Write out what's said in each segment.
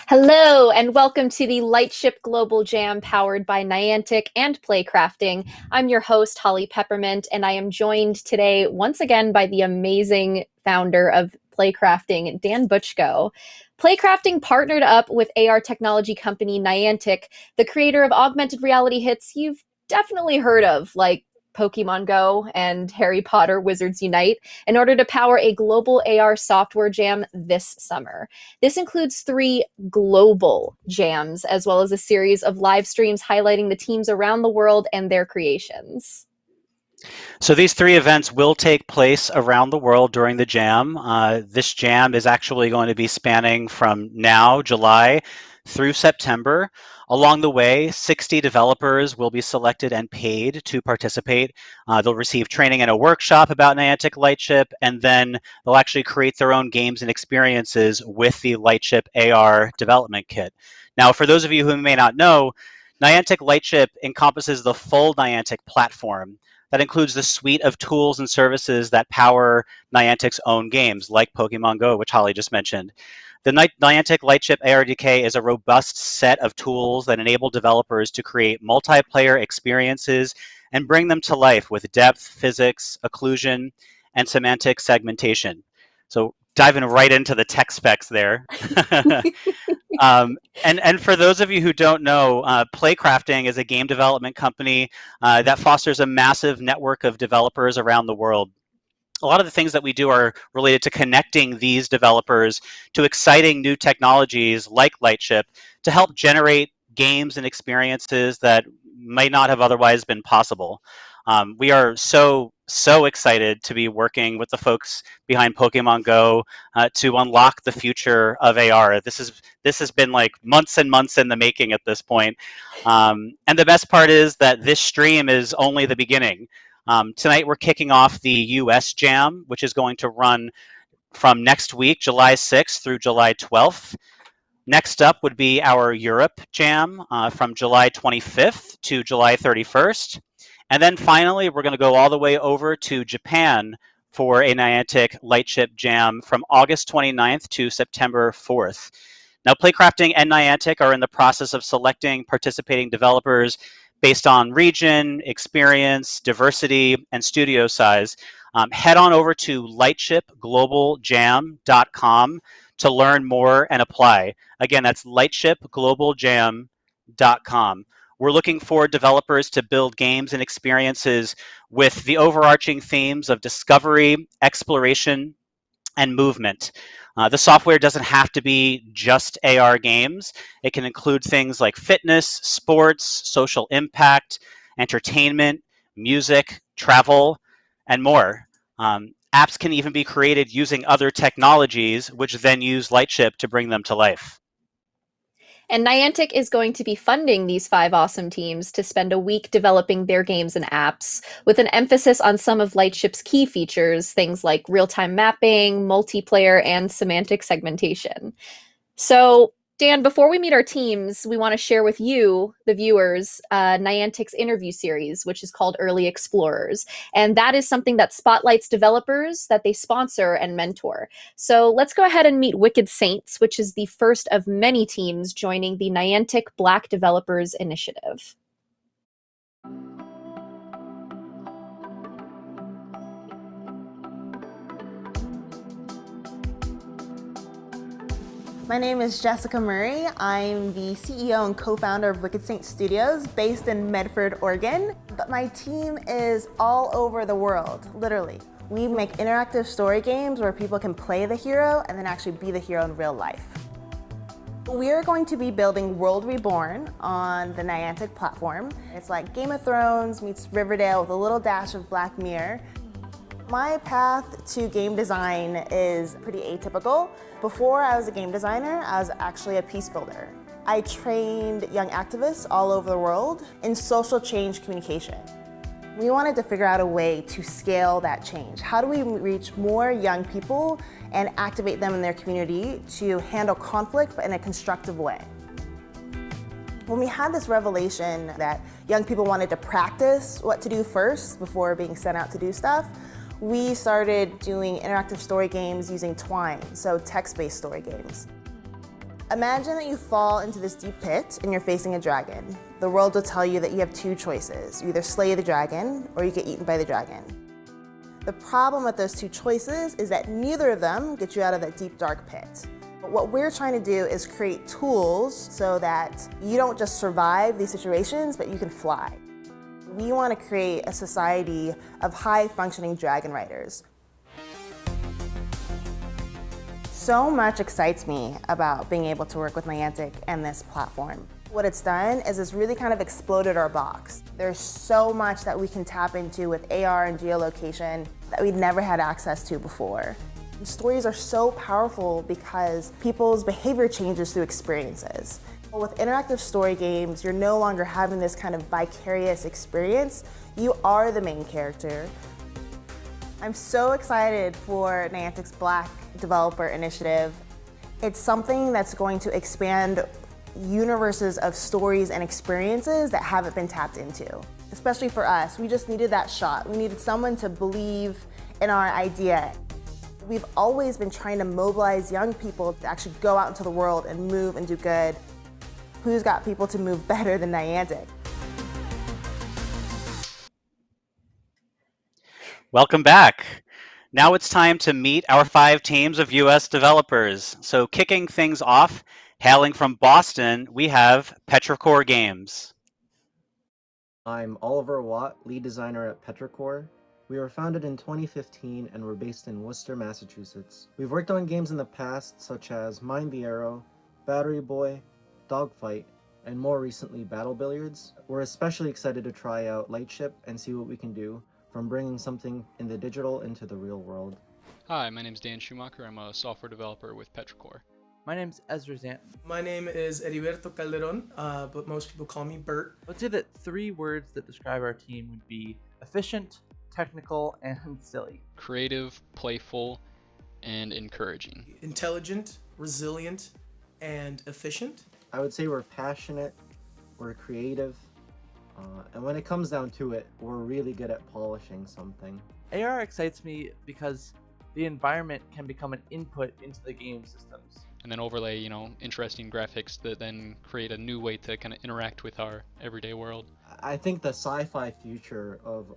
Hello, and welcome to the Lightship Global Jam powered by Niantic and Playcrafting. I'm your host, Holly Peppermint, and I am joined today once again by the amazing founder of Playcrafting, Dan Butchko. Playcrafting partnered up with AR technology company Niantic, the creator of augmented reality hits you've definitely heard of, like Pokémon Go and Harry Potter Wizards Unite, in order to power a global AR software jam this summer. This includes 3 global jams, as well as a series of live streams highlighting the teams around the world and their creations. So these 3 events will take place around the world during the jam. This jam is actually going to be spanning from now, July, through September. Along the way, 60 developers will be selected and paid to participate. They'll receive training and a workshop about Niantic Lightship, and then they'll actually create their own games and experiences with the Lightship AR development kit. Now, for those of you who may not know, Niantic Lightship encompasses the full Niantic platform. That includes the suite of tools and services that power Niantic's own games, like Pokemon Go, which Holly just mentioned. The Niantic Lightship ARDK is a robust set of tools that enable developers to create multiplayer experiences and bring them to life with depth, physics, occlusion, and semantic segmentation. So diving right into the tech specs there. And for those of you who don't know, Playcrafting is a game development company that fosters a massive network of developers around the world. A lot of the things that we do are related to connecting these developers to exciting new technologies like Lightship to help generate games and experiences that might not have otherwise been possible. We are so excited to be working with the folks behind Pokemon Go to unlock the future of AR. This has been like months and months in the making at this point. And the best part is that this stream is only the beginning. Tonight we're kicking off the US Jam, which is going to run from next week, July 6th through July 12th. Next up would be our Europe Jam from July 25th to July 31st. And then finally, we're going to go all the way over to Japan for a Niantic Lightship Jam from August 29th to September 4th. Now, Playcrafting and Niantic are in the process of selecting participating developers based on region, experience, diversity, and studio size. Head on over to lightshipglobaljam.com to learn more and apply. Again, that's lightshipglobaljam.com. We're looking for developers to build games and experiences with the overarching themes of discovery, exploration, and movement. The software doesn't have to be just AR games. It can include things like fitness, sports, social impact, entertainment, music, travel, and more. Apps can even be created using other technologies, which then use Lightship to bring them to life. And Niantic is going to be funding these 5 awesome teams to spend a week developing their games and apps, with an emphasis on some of Lightship's key features, things like real-time mapping, multiplayer, and semantic segmentation. So, Dan, before we meet our teams, we want to share with you, the viewers, Niantic's interview series, which is called Early Explorers. And that is something that spotlights developers that they sponsor and mentor. So let's go ahead and meet Wicked Saints, which is the first of many teams joining the Niantic Black Developers Initiative. My name is Jessica Murray. I'm the CEO and co-founder of Wicked Saint Studios based in Medford, Oregon. But my team is all over the world, literally. We make interactive story games where people can play the hero and then actually be the hero in real life. We are going to be building World Reborn on the Niantic platform. It's like Game of Thrones meets Riverdale with a little dash of Black Mirror. My path to game design is pretty atypical. Before I was a game designer, I was actually a peace builder. I trained young activists all over the world in social change communication. We wanted to figure out a way to scale that change. How do we reach more young people and activate them in their community to handle conflict but in a constructive way? When we had this revelation that young people wanted to practice what to do first before being sent out to do stuff, we started doing interactive story games using Twine, so text-based story games. Imagine that you fall into this deep pit and you're facing a dragon. The world will tell you that you have two choices. You either slay the dragon or you get eaten by the dragon. The problem with those two choices is that neither of them get you out of that deep, dark pit. But what we're trying to do is create tools so that you don't just survive these situations, but you can fly. We want to create a society of high-functioning dragon riders. So much excites me about being able to work with Niantic and this platform. What it's done is it's really kind of exploded our box. There's so much that we can tap into with AR and geolocation that we'd never had access to before. And stories are so powerful because people's behavior changes through experiences. With interactive story games, you're no longer having this kind of vicarious experience. You are the main character. I'm so excited for Niantic's Black Developer Initiative. It's something that's going to expand universes of stories and experiences that haven't been tapped into. Especially for us, we just needed that shot. We needed someone to believe in our idea. We've always been trying to mobilize young people to actually go out into the world and move and do good. Who's got people to move better than Niantic? Welcome back. Now it's time to meet our 5 teams of US developers. So kicking things off, hailing from Boston, we have Petrichor Games. I'm Oliver Watt, lead designer at Petrichor. We were founded in 2015 and we're based in Worcester, Massachusetts. We've worked on games in the past such as Mind the Arrow, Battery Boy, Dogfight, and more recently Battle Billiards. We're especially excited to try out Lightship and see what we can do from bringing something in the digital into the real world. Hi, my name is Dan Schumacher. I'm a software developer with Petrichor. My name's Ezra Zanton. My name is Heriberto Calderon, but most people call me Bert. I would say that 3 words that describe our team would be efficient, technical, and silly. Creative, playful, and encouraging. Intelligent, resilient, and efficient. I would say we're passionate, we're creative, and when it comes down to it, we're really good at polishing something. AR excites me because the environment can become an input into the game systems. And then overlay, interesting graphics that then create a new way to kind of interact with our everyday world. I think the sci-fi future of,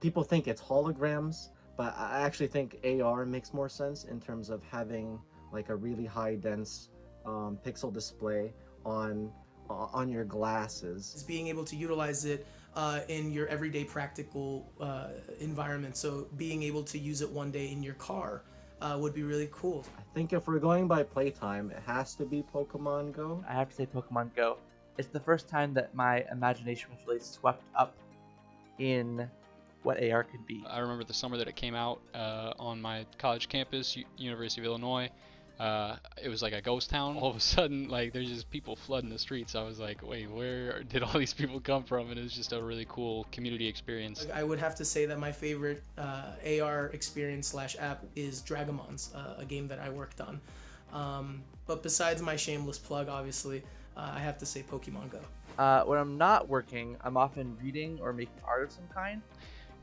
people think it's holograms, but I actually think AR makes more sense in terms of having like a really high dense pixel display on your glasses. Is being able to utilize it in your everyday practical environment. So being able to use it one day in your car would be really cool. I think if we're going by playtime, it has to be Pokemon Go. I have to say Pokemon Go. It's the first time that my imagination was really swept up in what AR could be. I remember the summer that it came out on my college campus, University of Illinois. It was like a ghost town. All of a sudden, there's just people flooding the streets. I was like, wait, where did all these people come from? And it was just a really cool community experience. I would have to say that my favorite AR experience / app is Dragamons, a game that I worked on. But besides my shameless plug, obviously, I have to say Pokemon Go. When I'm not working, I'm often reading or making art of some kind.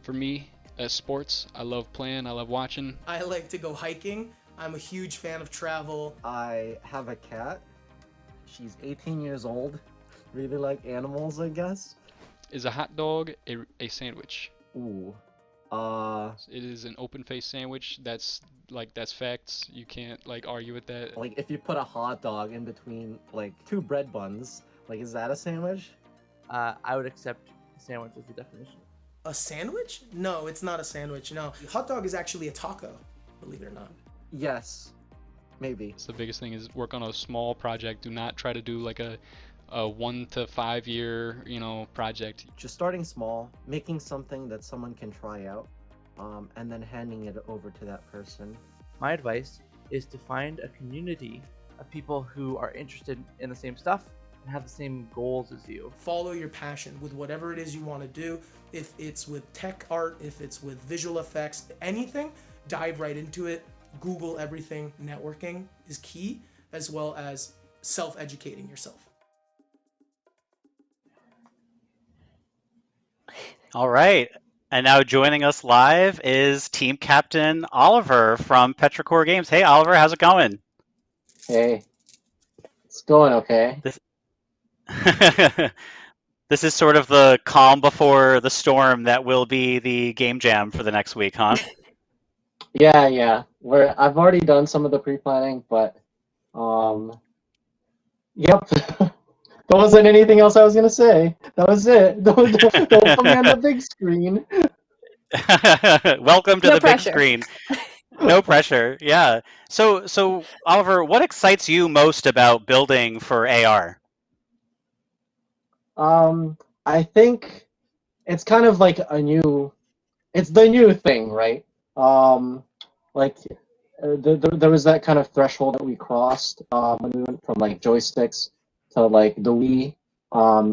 For me, as sports, I love playing, I love watching. I like to go hiking. I'm a huge fan of travel. I have a cat. She's 18 years old. Really like animals, I guess. Is a hot dog a sandwich? Ooh. It is an open-faced sandwich. That's facts. You can't argue with that. If you put a hot dog in between 2 bread buns, is that a sandwich? I would accept sandwich as the definition. A sandwich? No, it's not a sandwich, no. Hot dog is actually a taco, believe it or not. Yes, maybe. So the biggest thing is work on a small project. Do not try to do a 1 to 5 year, project. Just starting small, making something that someone can try out, and then handing it over to that person. My advice is to find a community of people who are interested in the same stuff and have the same goals as you. Follow your passion with whatever it is you want to do. If it's with tech art, if it's with visual effects, anything, dive right into it. Google everything. Networking is key, as well as self-educating yourself. All right. And now joining us live is team captain Oliver from Petrichor Games. Hey, Oliver, how's it going? Hey, It's going okay. This this is sort of the calm before the storm that will be the game jam for the next week, huh? Yeah. I've already done some of the pre-planning, but yep. There wasn't anything else I was gonna say. That was it. Don't put me on the big screen. Welcome to No the big pressure. screen. No pressure. Yeah. So Oliver, what excites you most about building for AR? I think it's kind of like it's the new thing, right? Like there was that kind of threshold that we crossed when we went from like joysticks to like the Wii.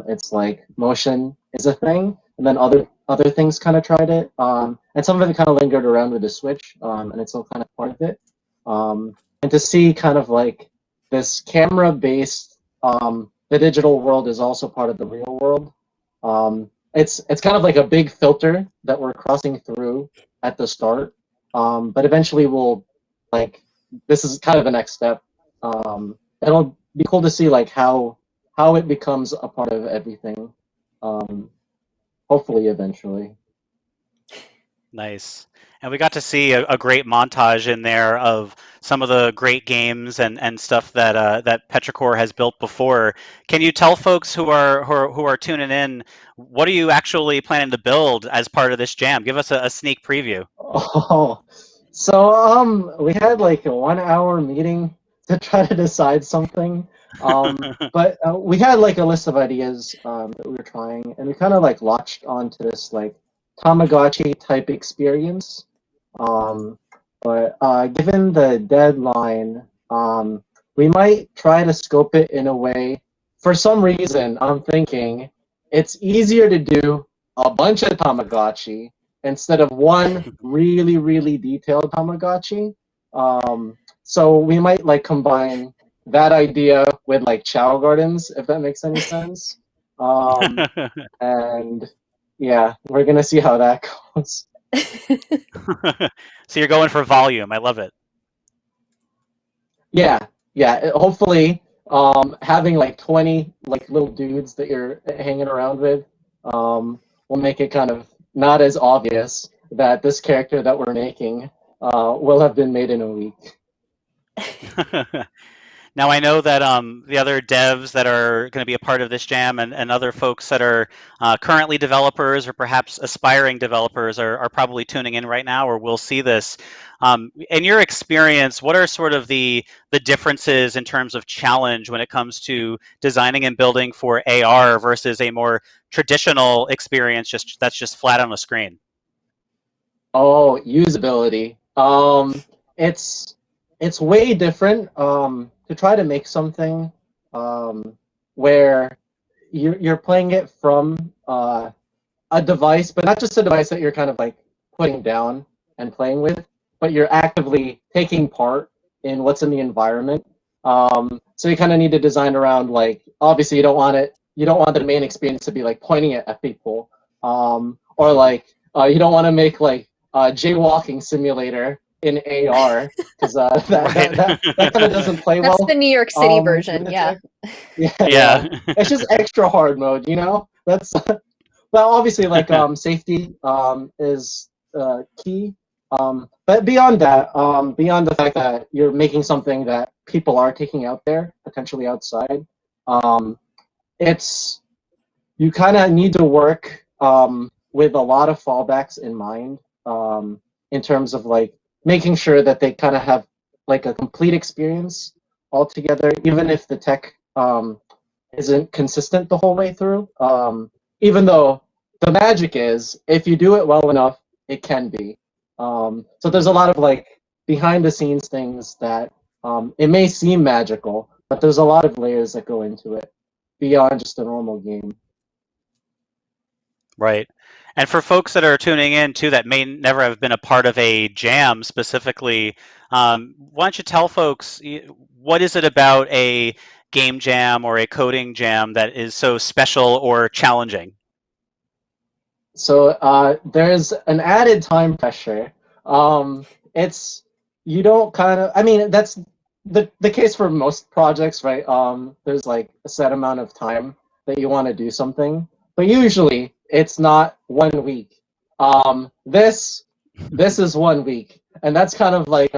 It's like motion is a thing, and then other things kind of tried it, and some of it kind of lingered around with the Switch, and it's still kind of part of it. And to see kind of like this camera-based, the digital world is also part of the real world. It's kind of like a big filter that we're crossing through at the start, but eventually we'll like this is kind of the next step. It'll be cool to see like how it becomes a part of everything. Hopefully, eventually. Nice. And we got to see a great montage in there of some of the great games and stuff that that Petrichor has built before. Can you tell folks who are tuning in, what are you actually planning to build as part of this jam? Give us a sneak preview. Oh, so we had like a 1 hour meeting to try to decide something. But we had like a list of ideas that we were trying, and we kind of like latched onto this like Tamagotchi type experience. But given the deadline, we might try to scope it in a way. For some reason, I'm thinking it's easier to do a bunch of Tamagotchi instead of one really, really detailed Tamagotchi. So we might like combine that idea with like Chow Gardens, if that makes any sense. And yeah, we're gonna see how that goes. So you're going for volume. I love it. Yeah. Hopefully, having like 20 like little dudes that you're hanging around with, will make it kind of not as obvious that this character that we're making will have been made in a week. Now I know that the other devs that are going to be a part of this jam and other folks that are currently developers or perhaps aspiring developers are probably tuning in right now or will see this. In your experience, what are sort of the differences in terms of challenge when it comes to designing and building for AR versus a more traditional experience that's just flat on a screen? Oh, usability. It's way different to try to make something where you're playing it from a device, but not just a device that you're kind of like putting down and playing with, but you're actively taking part in what's in the environment. So you kind of need to design around like obviously you don't want the main experience to be like pointing it at people, or like you don't want to make like jaywalking simulator in AR because that kind of doesn't play well. That's the New York City version, yeah. Yeah. It's just extra hard mode, you know. That's well, obviously, like safety is key. But beyond that, beyond the fact that you're making something that people are taking out there, potentially outside, it's you kind of need to work with a lot of fallbacks in mind in terms of like making sure that they kind of have like a complete experience altogether, even if the tech isn't consistent the whole way through. Even though the magic is, if you do it well enough, it can be. So there's a lot of like behind the scenes things that it may seem magical, but there's a lot of layers that go into it beyond just a normal game. Right. And for folks that are tuning in too that may never have been a part of a jam specifically, why don't you tell folks what is it about a game jam or a coding jam that is so special or challenging? So there's an added time pressure. It's you don't kind of. I mean, that's the case for most projects, right? There's like a set amount of time that you want to do something, but usually it's not 1 week. This is 1 week, and that's kind of like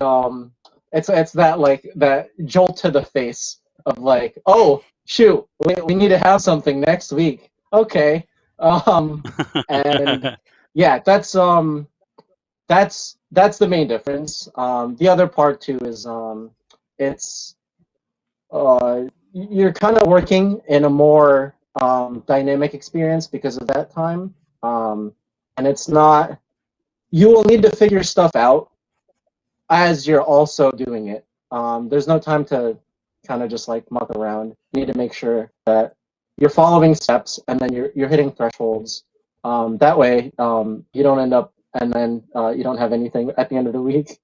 it's that like that jolt to the face of like, oh shoot, we need to have something next week. Okay, and yeah, that's the main difference. The other part too is it's you're kind of working in a more dynamic experience because of that time, and it's not. You will need to figure stuff out as you're also doing it. There's no time to kind of just like muck around. You need to make sure that you're following steps and then you're hitting thresholds. That way, you don't end up and then you don't have anything at the end of the week.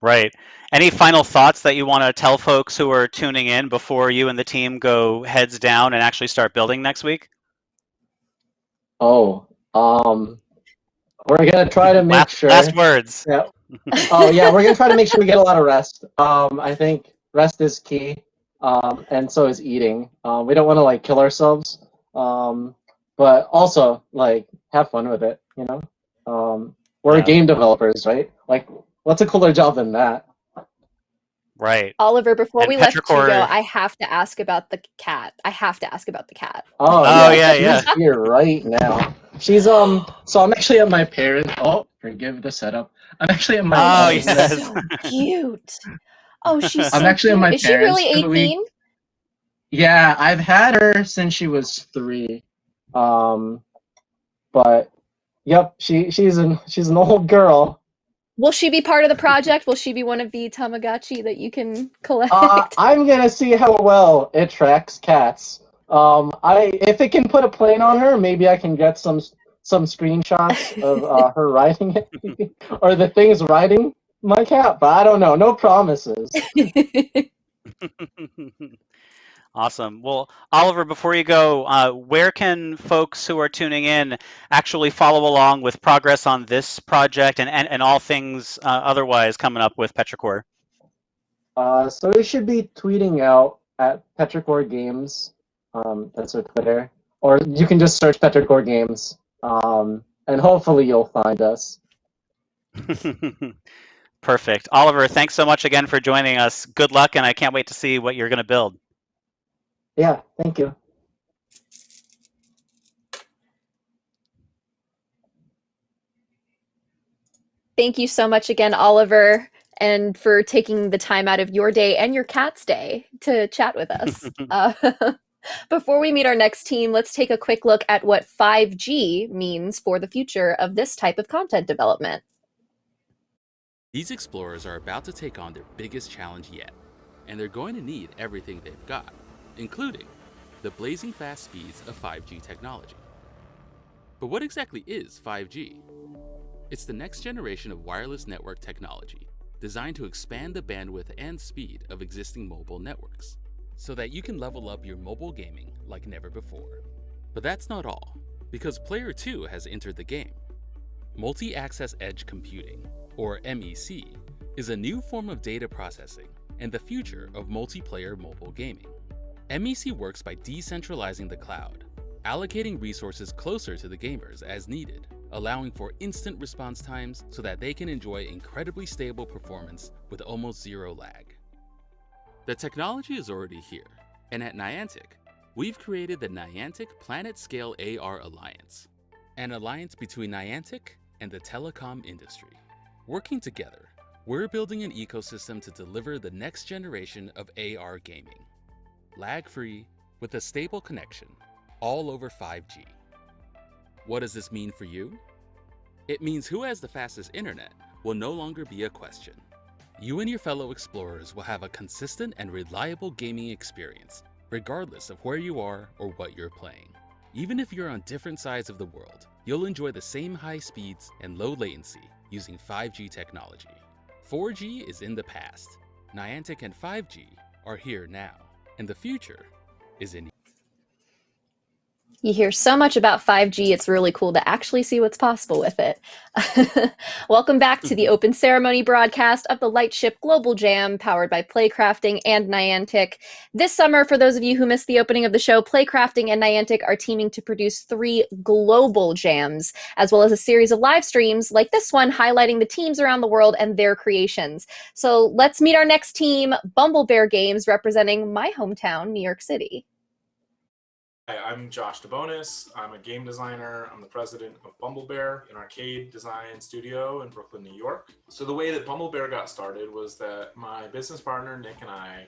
Right. Any final thoughts that you want to tell folks who are tuning in before you and the team go heads down and actually start building next week? Oh, we're gonna try to make sure. Last words. Yeah. Oh yeah, we're gonna try to make sure we get a lot of rest. I think rest is key, and so is eating. We don't want to like kill ourselves, but also like have fun with it. You know, we're Yeah. game developers, right? Like, what's a cooler job than that? Right. Oliver, before And we let you go, Petrichor- I have to ask about the cat. I have to ask about the cat. Oh, Oh, yeah, yeah, she's here right now. She's so I'm actually at my parents. Oh, forgive the setup. I'm actually at my Oh, she's yes. so cute. Oh, she's so I'm actually at cute. my Is she really parents' 18? Yeah, I've had her since she was 3. But yep, she's an old girl. Will she be part of the project? Will she be one of the Tamagotchi that you can collect? I'm gonna see how well it tracks cats. If it can put a plane on her, maybe I can get some screenshots of her riding it, or the things riding my cat. But I don't know. No promises. Awesome. Well, Oliver, before you go, where can folks who are tuning in actually follow along with progress on this project and all things otherwise coming up with Petrichor? So we should be tweeting out at Petrichor Games. That's our Twitter. Or you can just search Petrichor Games, and hopefully you'll find us. Perfect. Oliver, thanks so much again for joining us. Good luck, and I can't wait to see what you're going to build. Yeah, thank you. Thank you so much again, Oliver, and for taking the time out of your day and your cat's day to chat with us. Before we meet our next team, let's take a quick look at what 5G means for the future of this type of content development. These explorers are about to take on their biggest challenge yet, and they're going to need everything they've got, including the blazing fast speeds of 5G technology. But what exactly is 5G? It's the next generation of wireless network technology, designed to expand the bandwidth and speed of existing mobile networks, so that you can level up your mobile gaming like never before. But that's not all, because Player 2 has entered the game. Multi-Access Edge Computing, or MEC, is a new form of data processing and the future of multiplayer mobile gaming. MEC works by decentralizing the cloud, allocating resources closer to the gamers as needed, allowing for instant response times so that they can enjoy incredibly stable performance with almost zero lag. The technology is already here, and at Niantic, we've created the Niantic Planet Scale AR Alliance, an alliance between Niantic and the telecom industry. Working together, we're building an ecosystem to deliver the next generation of AR gaming, lag-free, with a stable connection, all over 5G. What does this mean for you? It means who has the fastest internet will no longer be a question. You and your fellow explorers will have a consistent and reliable gaming experience, regardless of where you are or what you're playing. Even if you're on different sides of the world, you'll enjoy the same high speeds and low latency using 5G technology. 4G is in the past. Niantic and 5G are here now, and the future is in. You hear so much about 5G, it's really cool to actually see what's possible with it. Welcome back to the open ceremony broadcast of the Lightship Global Jam, powered by Playcrafting and Niantic. This summer, for those of you who missed the opening of the show, Playcrafting and Niantic are teaming to produce 3 global jams, as well as a series of live streams like this one, highlighting the teams around the world and their creations. So let's meet our next team, Bumblebear Games, representing my hometown, New York City. Hi, I'm Josh DeBonis. I'm a game designer. I'm the president of Bumblebear, an arcade design studio in Brooklyn, New York. So the way that Bumblebear got started was that my business partner, Nick, and I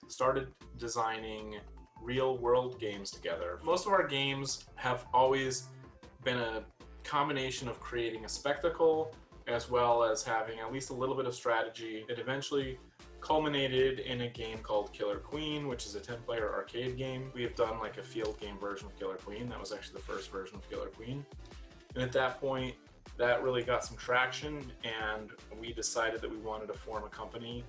started designing real world games together. Most of our games have always been a combination of creating a spectacle as well as having at least a little bit of strategy. It eventually culminated in a game called Killer Queen, which is a 10-player arcade game. We have done like a field game version of Killer Queen. That was actually the first version of Killer Queen. And at that point, that really got some traction, and we decided that we wanted to form a company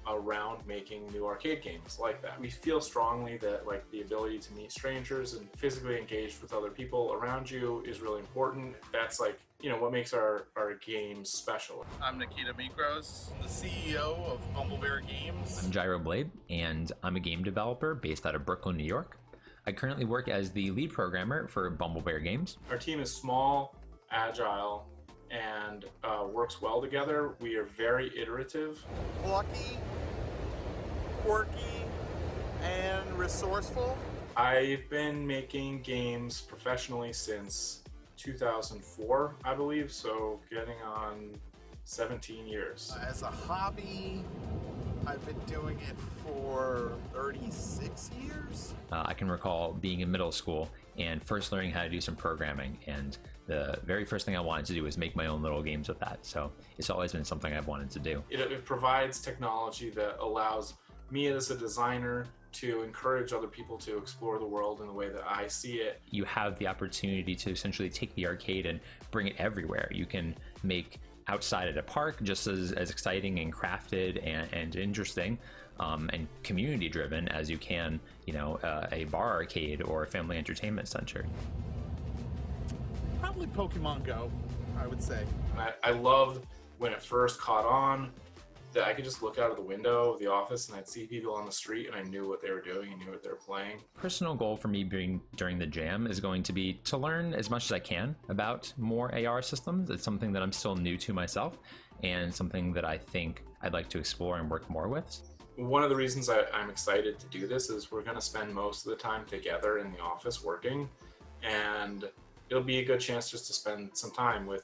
around making new arcade games like that. We feel strongly that like the ability to meet strangers and physically engage with other people around you is really important. That's like, you know, what makes our games special. I'm Nikita Mikros, the CEO of Bumblebear Games. I'm Gyro Blade, and I'm a game developer based out of Brooklyn, New York. I currently work as the lead programmer for Bumblebear Games. Our team is small, agile, and works well together. We are very iterative. Plucky, quirky, and resourceful. I've been making games professionally since 2004, I believe, so getting on 17 years. As a hobby, I've been doing it for 36 years. I can recall being in middle school and first learning how to do some programming, and the very first thing I wanted to do was make my own little games with that. So it's always been something I've wanted to do. It provides technology that allows me as a designer to encourage other people to explore the world in the way that I see it. You have the opportunity to essentially take the arcade and bring it everywhere. You can make outside at a park just as exciting and crafted and interesting and community driven as you can, you know, a bar arcade or a family entertainment center. Probably Pokemon Go, I would say. I loved when it first caught on, that I could just look out of the window of the office and I'd see people on the street and I knew what they were doing and knew what they were playing. Personal goal for me during the jam is going to be to learn as much as I can about more AR systems. It's something that I'm still new to myself and something that I think I'd like to explore and work more with. One of the reasons I'm excited to do this is we're going to spend most of the time together in the office working, and it'll be a good chance just to spend some time with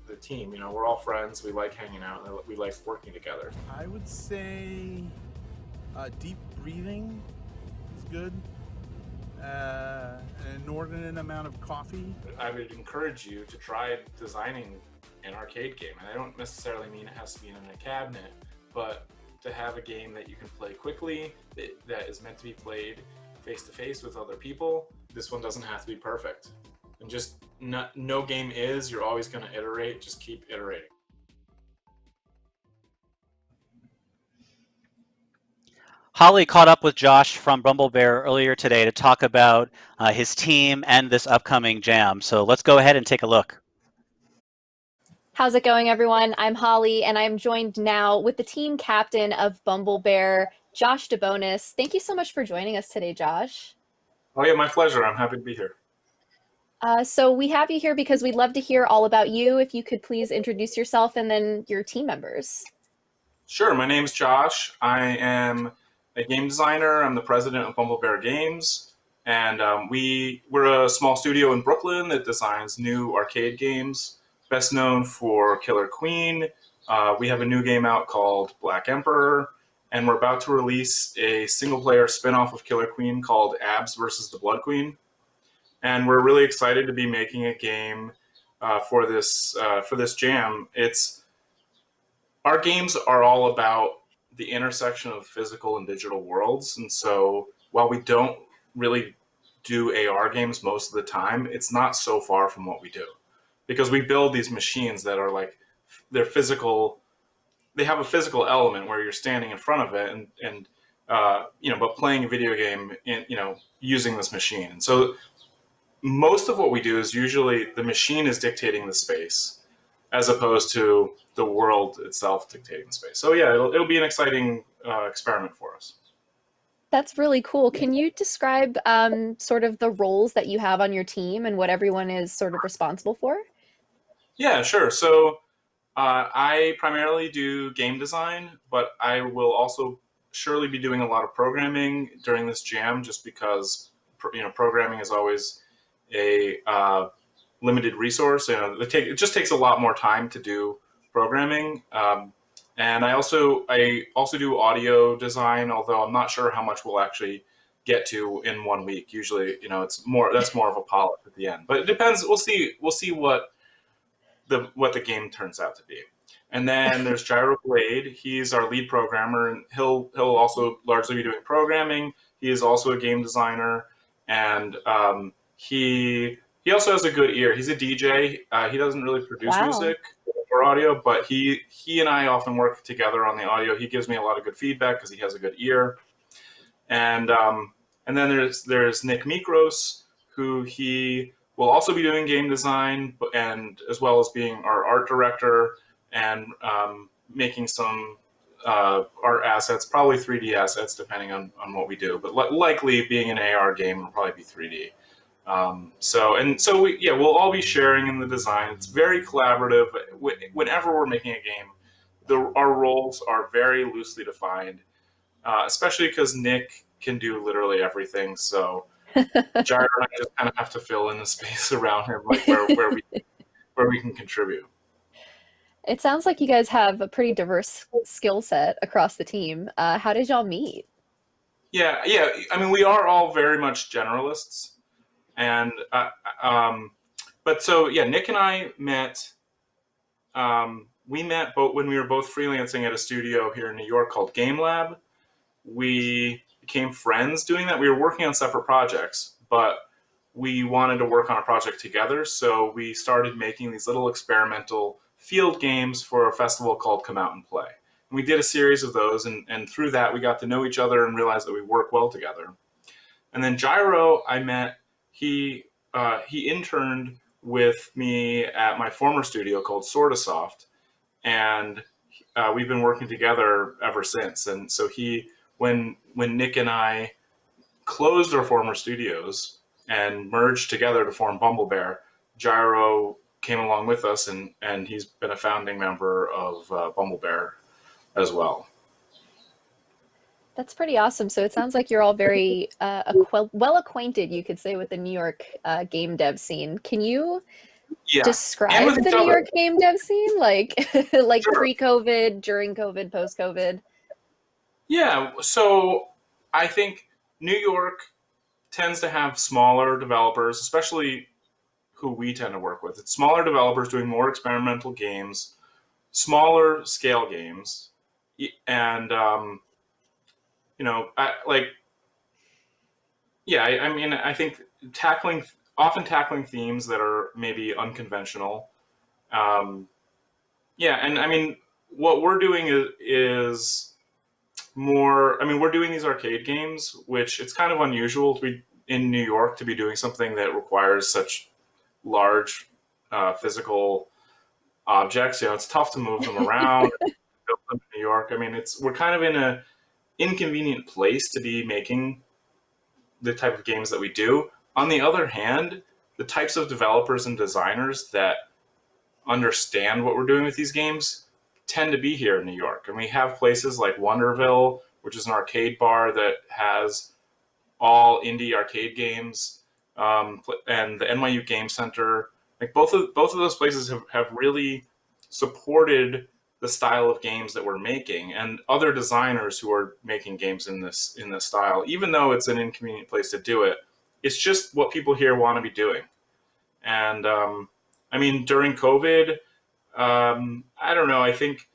the team. You know, we're all friends, we like hanging out, and we like working together. I would say deep breathing is good. An inordinate amount of coffee. I would encourage you to try designing an arcade game. And I don't necessarily mean it has to be in a cabinet, but to have a game that you can play quickly, that is meant to be played face-to-face with other people. This one doesn't have to be perfect. And just no game is, you're always going to iterate, just keep iterating. Holly caught up with Josh from Bumblebear earlier today to talk about his team and this upcoming jam. So let's go ahead and take a look. How's it going, everyone? I'm Holly, and I'm joined now with the team captain of Bumblebear, Josh DeBonis. Thank you so much for joining us today, Josh. Oh yeah, my pleasure. I'm happy to be here. So we have you here because we'd love to hear all about you. If you could please introduce yourself and then your team members. Sure. My name is Josh. I am a game designer. I'm the president of Bumblebear Games. And we're a small studio in Brooklyn that designs new arcade games, best known for Killer Queen. We have a new game out called Black Emperor, and we're about to release a single-player spin-off of Killer Queen called Abs versus the Blood Queen. And we're really excited to be making a game for this jam. Our games are all about the intersection of physical and digital worlds, and so while we don't really do AR games most of the time, it's not so far from what we do, because we build these machines that are like, they're physical. They have a physical element where you're standing in front of it and but playing a video game using this machine. And so most of what we do is usually the machine is dictating the space, as opposed to the world itself dictating the space. So yeah, it'll be an exciting experiment for us. That's really cool. Can you describe sort of the roles that you have on your team and what everyone is sort of responsible for? Yeah, sure. So I primarily do game design, but I will also surely be doing a lot of programming during this jam, just because programming is always a limited resource. It just takes a lot more time to do programming. And I also do audio design, although I'm not sure how much we'll actually get to in 1 week. Usually, that's more of a polish at the end. But it depends. We'll see what the game turns out to be. And then there's Gyro Blade. He's our lead programmer, and he'll also largely be doing programming. He is also a game designer, and he also has a good ear. He's a DJ. He doesn't really produce music or audio, but he and I often work together on the audio. He gives me a lot of good feedback because he has a good ear. And then there's Nick Mikros, who he will also be doing game design, and as well as being our art director and making some art assets, probably 3D assets, depending on what we do. But likely, being an AR game, will probably be 3D. So we'll all be sharing in the design. It's very collaborative. Whenever we're making a game, our roles are very loosely defined, especially because Nick can do literally everything. So Gyro and I just kind of have to fill in the space around him, like where we can contribute. It sounds like you guys have a pretty diverse skill set across the team. How did y'all meet? Yeah. I mean, we are all very much generalists, and but so yeah, Nick and I met. We met when we were both freelancing at a studio here in New York called Game Lab. We became friends doing that. We were working on separate projects, but we wanted to work on a project together. So we started making these little experimental field games for a festival called Come Out and Play. And we did a series of those, and through that we got to know each other and realized that we work well together. And then Gyro, I met, he interned with me at my former studio called Sortasoft, and we've been working together ever since. And so when Nick and I closed our former studios and merged together to form Bumblebear, Gyro came along with us, and he's been a founding member of Bumblebear as well. That's pretty awesome. So it sounds like you're all very well acquainted, you could say, with the New York game dev scene. Can you describe the New York game dev scene, like sure. Pre-COVID, during COVID, post-COVID? Yeah, so I think New York tends to have smaller developers, especially who we tend to work with. It's smaller developers doing more experimental games, smaller scale games, and I think often tackling themes that are maybe unconventional. And I mean, what we're doing is more, I mean, we're doing these arcade games, which it's kind of unusual to be in New York to be doing something that requires such large physical objects. It's tough to move them around. Build them in New York. I mean, we're kind of in a inconvenient place to be making the type of games that we do. On the other hand, the types of developers and designers that understand what we're doing with these games tend to be here in New York. And we have places like Wonderville, which is an arcade bar that has all indie arcade games, and the NYU Game Center. Like both of those places have really supported the style of games that we're making, and other designers who are making games in this style. Even though it's an inconvenient place to do it, it's just what people here want to be doing. And I mean, during COVID, I don't know. I think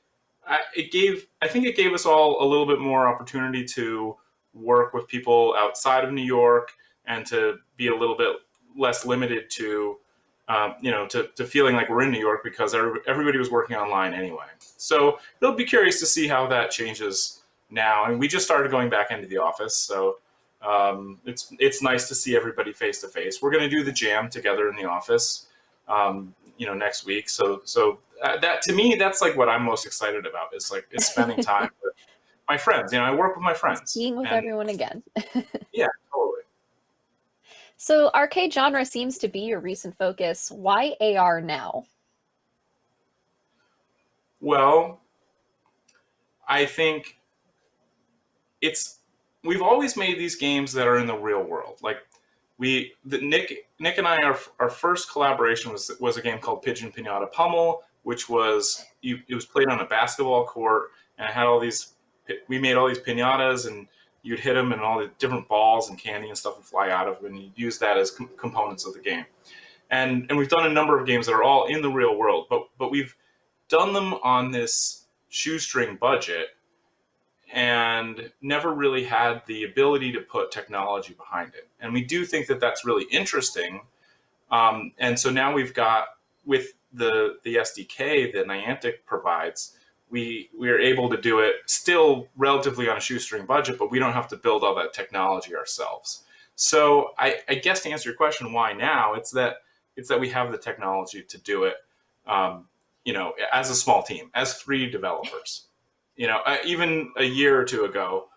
it gave us all a little bit more opportunity to work with people outside of New York and to be a little bit less limited to feeling like we're in New York, because everybody was working online anyway. So they'll be curious to see how that changes now. And we just started going back into the office, so It's nice to see everybody face to face. We're going to do the jam together in the office, next week. So that, to me, that's like what I'm most excited about. Is spending time with my friends. I work with my friends. Being with everyone again. Yeah, totally. So arcade genre seems to be your recent focus. Why AR now? Well, I think we've always made these games that are in the real world. Like Nick and I, our first collaboration was a game called Pigeon Pinata Pummel, which was it was played on a basketball court, and it had we made all these pinatas, and you'd hit them, and all the different balls and candy and stuff would fly out of them, and you'd use that as components of the game. And we've done a number of games that are all in the real world, but we've done them on this shoestring budget and never really had the ability to put technology behind it. And we do think that that's really interesting. And so now we've got, with the SDK that Niantic provides, we are able to do it still relatively on a shoestring budget, but we don't have to build all that technology ourselves. So I guess to answer your question, why now? It's that we have the technology to do it, as a small team, as 3 developers. Even a year or 2 ago,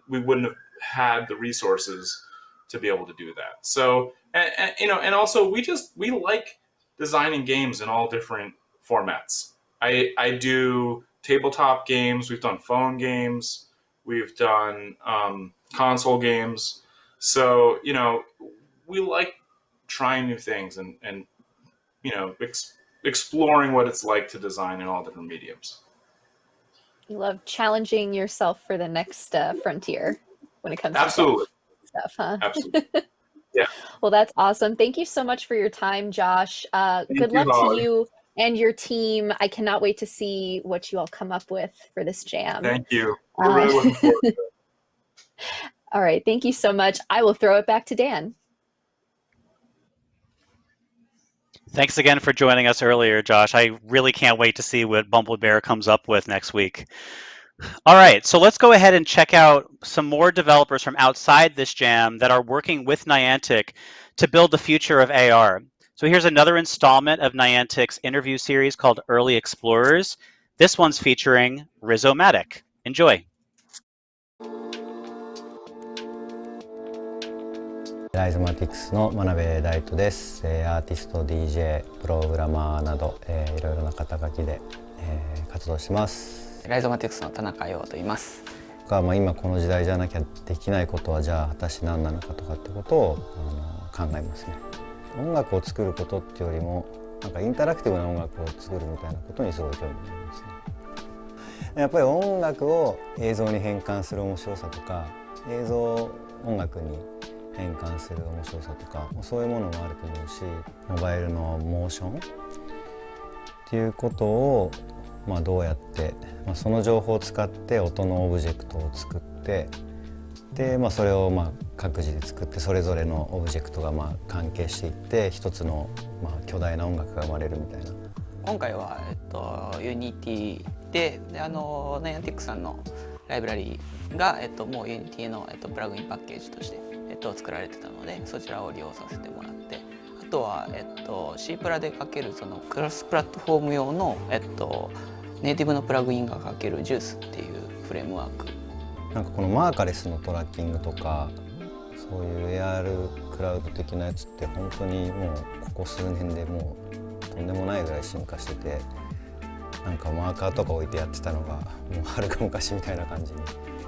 we wouldn't have had the resources to be able to do that. So, and also we like designing games in all different formats. I do tabletop games. We've done phone games. We've done console games. So, we like trying new things and exploring what it's like to design in all different mediums. You love challenging yourself for the next frontier when it comes Absolutely. to stuff, huh? Absolutely. Yeah. Well, that's awesome. Thank you so much for your time, Josh. Good luck to you and your team. I cannot wait to see what you all come up with for this jam. Thank you. We're really looking forward to it. All right. Thank you so much. I will throw it back to Dan. Thanks again for joining us earlier, Josh. I really can't wait to see what Bumblebear comes up with next week. All right, so let's go ahead and check out some more developers from outside this jam that are working with Niantic to build the future of AR. So here's another installment of Niantic's interview series called Early Explorers. This one's featuring Rhizomatic. Enjoy. Rhizomatic の真鍋大斗です。アーティスト、DJ、プログラマーなど、いろいろな肩書きで、活動してます。ライゾマティクスの田中陽と言います。今この時代じゃなきゃできないことはじゃあ果たして何なのかとかってことを考えますね。音楽を作ることっていうよりもなんかインタラクティブな音楽を作るみたいなことにすごい興味がありますね。やっぱり音楽を映像に変換する面白さとか、映像を音楽に変換する面白さとか、そういうものもあると思うし、モバイルのモーションっていうことをどうやって、その情報を使って音のオブジェクトを作って、で、それを各自で作って、それぞれのオブジェクトが関係していって一つの巨大な音楽が生まれるみたいな。今回はユニティで、Nianticさんのライブラリーがもうユニティのプラグインパッケージとして作られてたので、そちらを利用させてもらって、あとはC プラで書けるそのクロスプラットフォーム用のネイティブのプラグインが書けるジュースっていうフレームワーク。なんかこのマーカレスのトラッキングとか、そういう AR クラウド的なやつって本当にもうここ数年でもうとんでもないぐらい進化してて、なんかマーカーとか置いてやってたのがもうはるか昔みたいな感じに、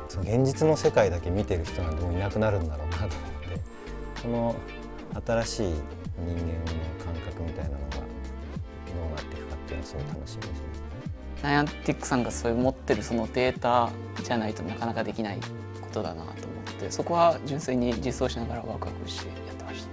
その現実の世界だけ見てる人なんてもういなくなるんだろうなと思って、この新しい人間の感覚みたいなのがどうなっていくかっていうのはすごい楽しみですね。ナイアンティックさんがそういう持ってるそのデータじゃないとなかなかできないことだなと思って、そこは純粋に実装しながらワクワクしてやってました。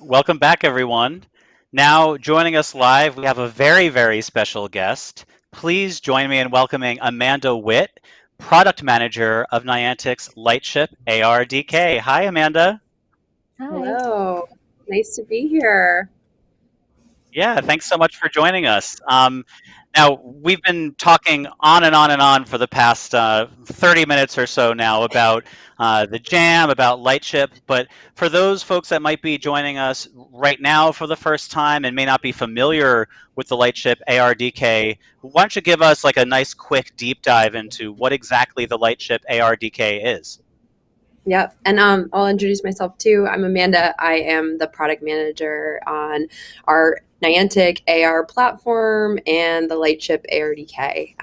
Welcome back, everyone. Now, joining us live, we have a very, very special guest. Please join me in welcoming Amanda Witt, Product Manager of Niantic's Lightship ARDK. Hi, Amanda. Hi. Hello. Nice to be here. Yeah, thanks so much for joining us. Now, we've been talking on and on and on for the past 30 minutes or so now about the Jam, about Lightship, but for those folks that might be joining us right now for the first time and may not be familiar with the Lightship ARDK, why don't you give us like a nice quick deep dive into what exactly the Lightship ARDK is? Yep. And I'll introduce myself too. I'm Amanda. I am the product manager on our Niantic AR platform and the Lightship ARDK.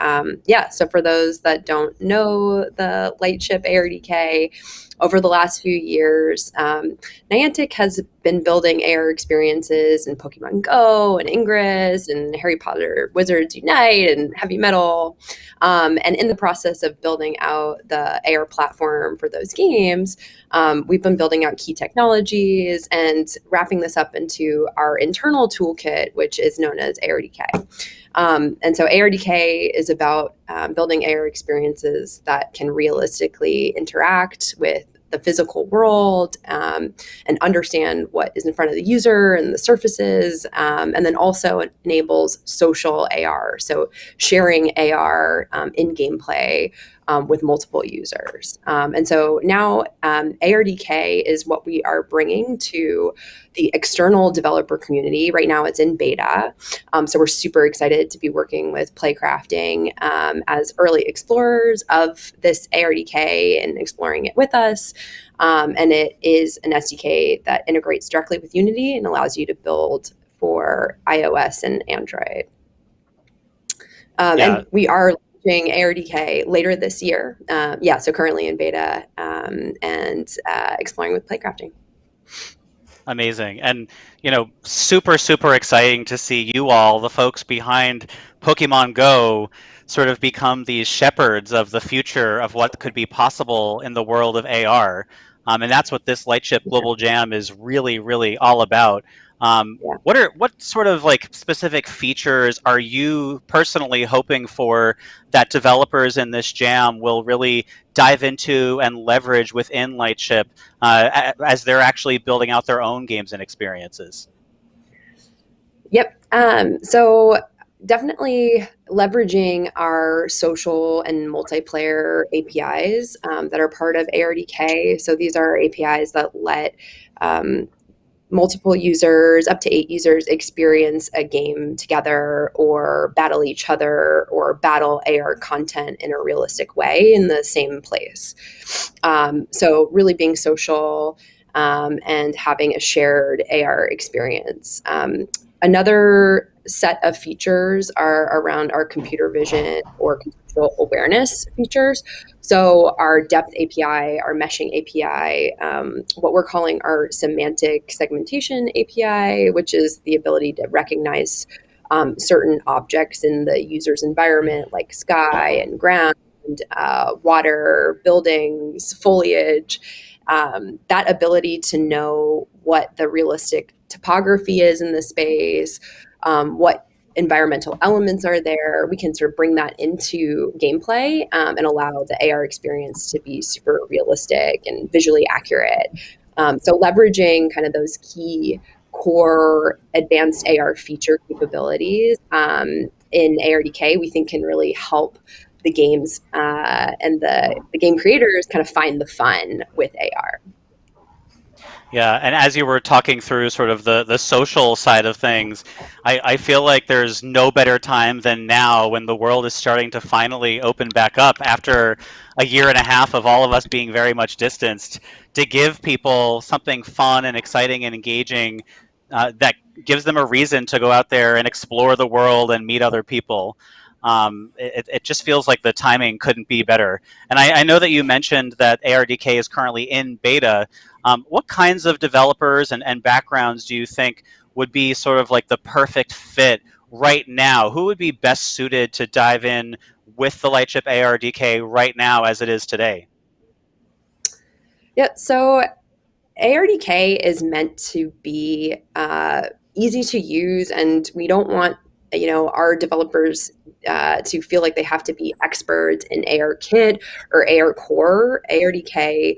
Yeah, so for those that don't know the Lightship ARDK, over the last few years, Niantic has been building AR experiences in Pokemon Go and Ingress and Harry Potter Wizards Unite and Heavy Metal. And in the process of building out the AR platform for those games, we've been building out key technologies and wrapping this up into our internal toolkit, which is known as ARDK. And so ARDK is about building AR experiences that can realistically interact with the physical world and understand what is in front of the user and the surfaces, and then also enables social AR, so sharing AR in gameplay with multiple users. And so now ARDK is what we are bringing to the external developer community. Right now it's in beta. So we're super excited to be working with Playcrafting as early explorers of this ARDK and exploring it with us. And it is an SDK that integrates directly with Unity and allows you to build for iOS and Android. And we are launching ARDK later this year. So currently in beta and exploring with Playcrafting. Amazing. And, super, super exciting to see you all, the folks behind Pokemon Go, sort of become these shepherds of the future of what could be possible in the world of AR. And that's what this Lightship Global Jam is really, really all about. What sort of like specific features are you personally hoping for that developers in this jam will really dive into and leverage within Lightship as they're actually building out their own games and experiences? Yep. So definitely leveraging our social and multiplayer APIs that are part of ARDK. So these are APIs that let multiple users, up to 8 users, experience a game together or battle each other or battle AR content in a realistic way in the same place. So really being social and having a shared AR experience. Another set of features are around our computer vision or contextual awareness features. So our depth API, our meshing API, what we're calling our semantic segmentation API, which is the ability to recognize certain objects in the user's environment like sky and ground, water, buildings, foliage. That ability to know what the realistic topography is in the space, what environmental elements are there. We can sort of bring that into gameplay and allow the AR experience to be super realistic and visually accurate. So leveraging kind of those key core advanced AR feature capabilities in ARDK, we think can really help the games and the game creators kind of find the fun with AR. Yeah, and as you were talking through sort of the social side of things, I feel like there's no better time than now when the world is starting to finally open back up after a year and a half of all of us being very much distanced, to give people something fun and exciting and engaging that gives them a reason to go out there and explore the world and meet other people. It just feels like the timing couldn't be better. And I know that you mentioned that ARDK is currently in beta. What kinds of developers and backgrounds do you think would be sort of like the perfect fit right now? Who would be best suited to dive in with the Lightship ARDK right now as it is today? Yeah, so ARDK is meant to be easy to use, and we don't want our developers to feel like they have to be experts in ARKit or AR Core. ARDK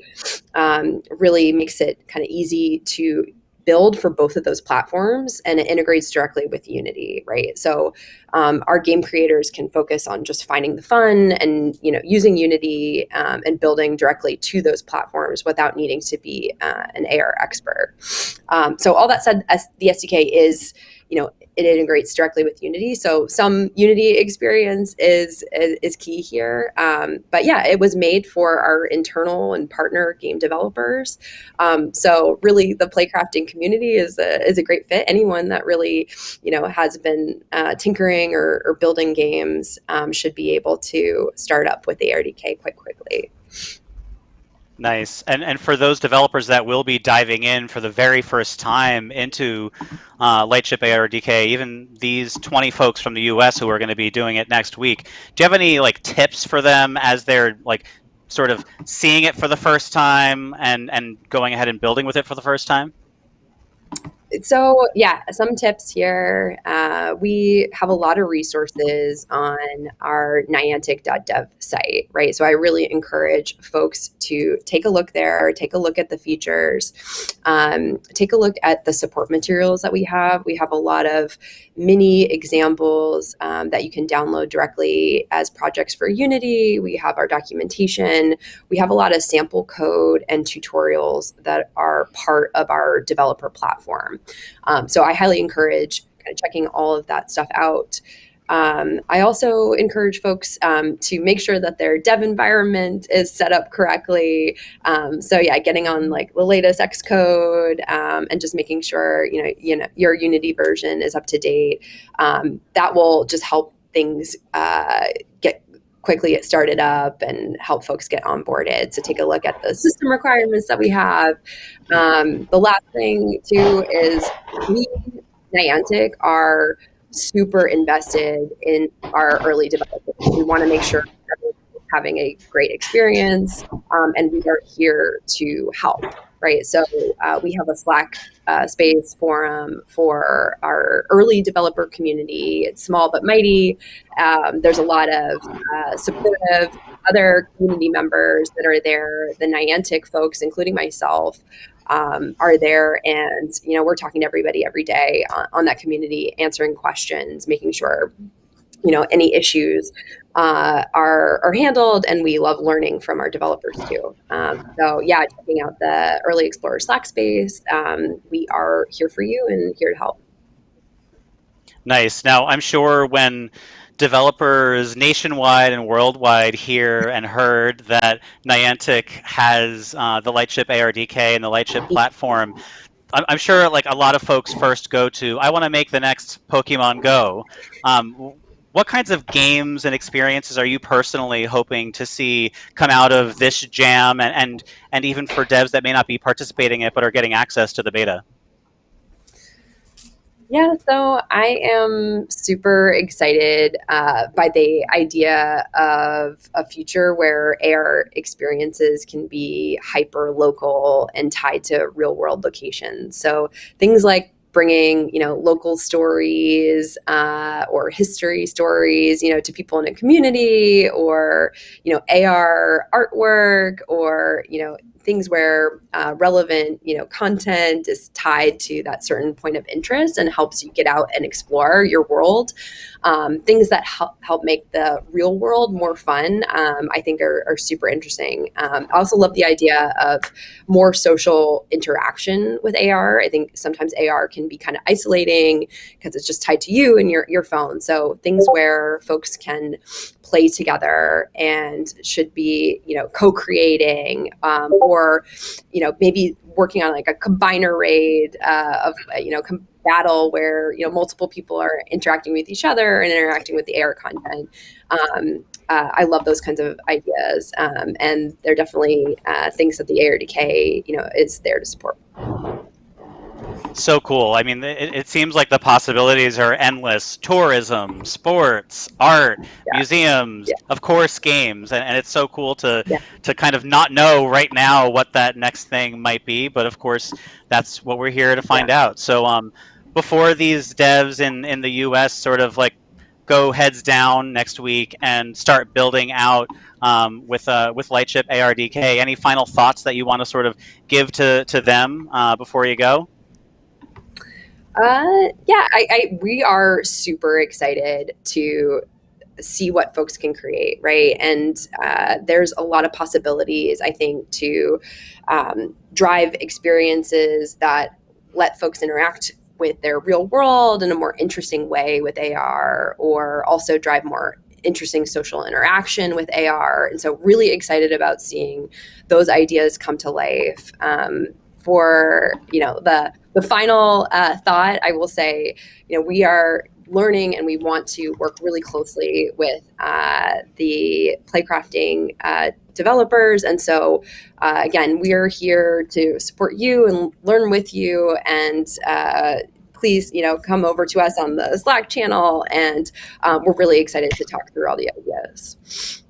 really makes it kind of easy to build for both of those platforms, and it integrates directly with Unity, right? So our game creators can focus on just finding the fun and using Unity and building directly to those platforms without needing to be an AR expert. So all that said, the SDK is it integrates directly with Unity. So some Unity experience is key here. But yeah, it was made for our internal and partner game developers. So really the Playcrafting community is a great fit. Anyone that really, has been tinkering or building games should be able to start up with ARDK quite quickly. Nice. And for those developers that will be diving in for the very first time into Lightship ARDK, even these 20 folks from the US who are going to be doing it next week, do you have any tips for them as they're sort of seeing it for the first time and going ahead and building with it for the first time? So yeah, some tips here. We have a lot of resources on our Niantic.dev site, right? So I really encourage folks to take a look there, take a look at the features, take a look at the support materials that we have. We have a lot of mini examples that you can download directly as projects for Unity. We have our documentation. We have a lot of sample code and tutorials that are part of our developer platform. So I highly encourage kind of checking all of that stuff out. I also encourage folks to make sure that their dev environment is set up correctly. So yeah, getting on the latest Xcode and just making sure your Unity version is up to date. That will just help things get started up and help folks get onboarded. So take a look at the system requirements that we have. The last thing too is we, Niantic, are super invested in our early developers. We want to make sure everyone's having a great experience, and we are here to help, right? So we have a Slack space forum for our early developer community. It's small but mighty. There's a lot of supportive other community members that are there. The Niantic folks, including myself, are there, and we're talking to everybody every day on that community, answering questions, making sure any issues are handled, and we love learning from our developers too. So yeah, checking out the Early Explorer Slack space. We are here for you and here to help. Nice. Now, I'm sure when developers nationwide and worldwide hear and heard that Niantic has the Lightship ARDK and the Lightship platform, I'm sure a lot of folks first go to, I want to make the next Pokemon Go. What kinds of games and experiences are you personally hoping to see come out of this jam, and even for devs that may not be participating in it but are getting access to the beta? Yeah, so I am super excited by the idea of a future where AR experiences can be hyper local and tied to real world locations. So things like bringing local stories or history stories to people in a community, or AR artwork, or things where relevant content is tied to that certain point of interest and helps you get out and explore your world. Things that help make the real world more fun, I think are super interesting. I also love the idea of more social interaction with AR. I think sometimes AR can be kind of isolating because it's just tied to you and your phone. So things where folks can play together and should be co-creating, or maybe working on a combiner raid of battle where multiple people are interacting with each other and interacting with the AR content. I love those kinds of ideas, and they're definitely things that the ARDK is there to support. So cool. I mean, it seems like the possibilities are endless. Tourism, sports, art, museums, of course, games. And it's so cool to kind of not know right now what that next thing might be. But of course, that's what we're here to find out. So before these devs in the US sort of go heads down next week and start building out with Lightship ARDK, any final thoughts that you want to sort of give to them before you go? Yeah, we are super excited to see what folks can create, right? And there's a lot of possibilities, I think, to drive experiences that let folks interact with their real world in a more interesting way with AR, or also drive more interesting social interaction with AR. And so really excited about seeing those ideas come to life. For the final thought, I will say, we are learning and we want to work really closely with the Playcrafting developers. And so again, we are here to support you and learn with you, and please come over to us on the Slack channel, and we're really excited to talk through all the ideas.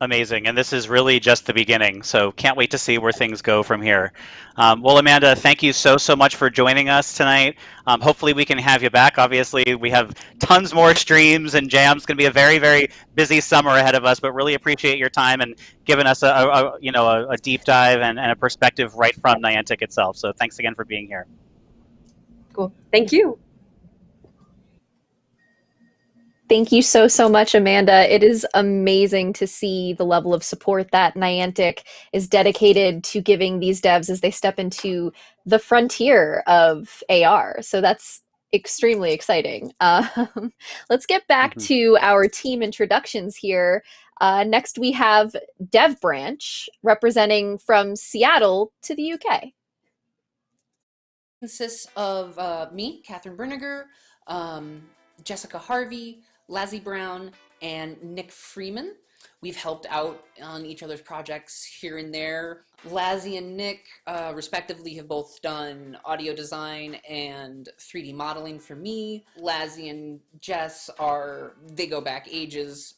Amazing. And this is really just the beginning. So can't wait to see where things go from here. Well, Amanda, thank you so much for joining us tonight. Hopefully we can have you back. Obviously, we have tons more streams and jams. It's going to be a very, very busy summer ahead of us, but really appreciate your time and giving us a deep dive and a perspective right from Niantic itself. So thanks again for being here. Cool. Thank you. Thank you so much, Amanda. It is amazing to see the level of support that Niantic is dedicated to giving these devs as they step into the frontier of AR. So that's extremely exciting. Let's get back to our team introductions here. Next, we have Dev Branch, representing from Seattle to the UK. Consists of me, Catherine Berniger, Jessica Harvey, Lazzie Brown, and Nick Freeman. We've helped out on each other's projects here and there. Lazzie and Nick, respectively, have both done audio design and 3D modeling for me. Lazzie and Jess they go back ages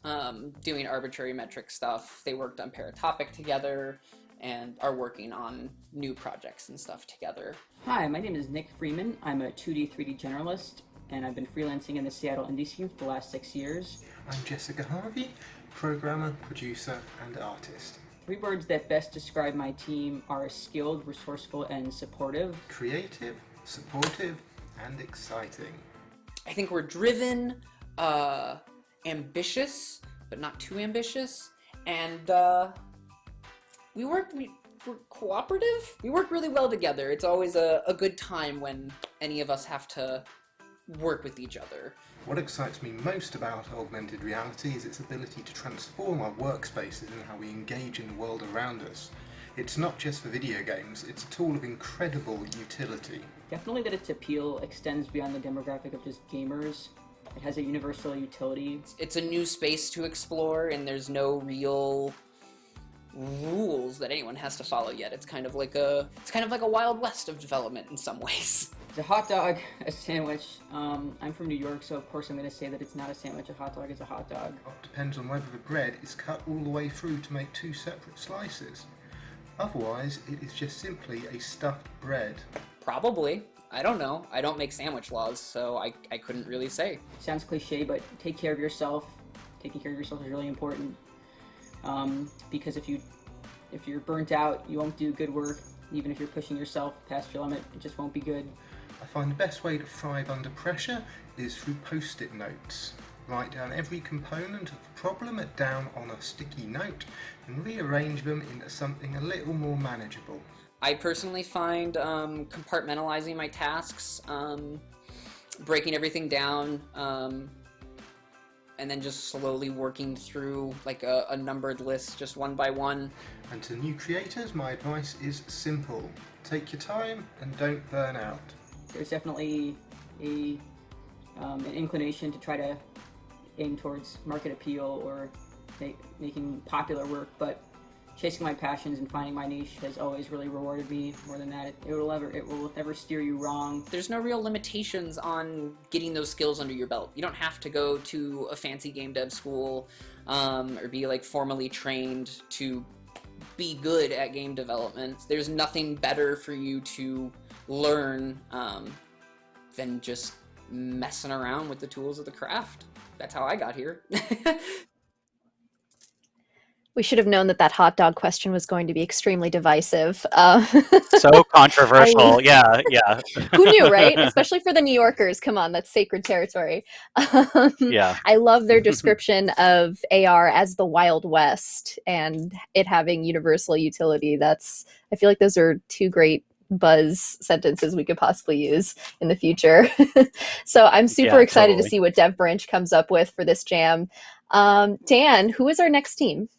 doing arbitrary metric stuff. They worked on Paratopic together and are working on new projects and stuff together. Hi, my name is Nick Freeman. I'm a 2D, 3D generalist, and I've been freelancing in the Seattle indie scene for the last 6 years. I'm Jessica Harvey, programmer, producer, and artist. 3 words that best describe my team are skilled, resourceful, and supportive. Creative, supportive, and exciting. I think we're driven, ambitious, but not too ambitious, and we're cooperative. We work really well together. It's always a good time when any of us have to work with each other. What excites me most about augmented reality is its ability to transform our workspaces and how we engage in the world around us. It's not just for video games, it's a tool of incredible utility. Definitely that its appeal extends beyond the demographic of just gamers. It has a universal utility. It's a new space to explore, and there's no real rules that anyone has to follow yet. It's kind of like a Wild West of development in some ways. It's a hot dog, a sandwich. I'm from New York, so of course I'm going to say that it's not a sandwich. A hot dog is a hot dog. It depends on whether the bread is cut all the way through to make 2 separate slices. Otherwise, it is just simply a stuffed bread. Probably. I don't know. I don't make sandwich laws, so I couldn't really say. Sounds cliche, but take care of yourself. Taking care of yourself is really important. Because if you're burnt out, you won't do good work. Even if you're pushing yourself past your limit, it just won't be good. I find the best way to thrive under pressure is through post-it notes. Write down every component of the problem down on a sticky note and rearrange them into something a little more manageable. I personally find compartmentalizing my tasks, breaking everything down, and then just slowly working through like a numbered list, just one by one. And to new creators, my advice is simple. Take your time and don't burn out. There's definitely an inclination to try to aim towards market appeal or making popular work, but chasing my passions and finding my niche has always really rewarded me. More than that, it will never steer you wrong. There's no real limitations on getting those skills under your belt. You don't have to go to a fancy game dev school or be like formally trained to be good at game development. There's nothing better for you to learn than just messing around with the tools of the craft. That's how I got here. We should have known that that hot dog question was going to be extremely divisive. So controversial. Yeah. Who knew, right? Especially for the New Yorkers. Come on, that's sacred territory. Yeah. I love their description of AR as the Wild West and it having universal utility. I feel like those are two great buzz sentences we could possibly use in the future. So I'm super excited to see what Dev Branch comes up with for this jam. Dan, who is our next team?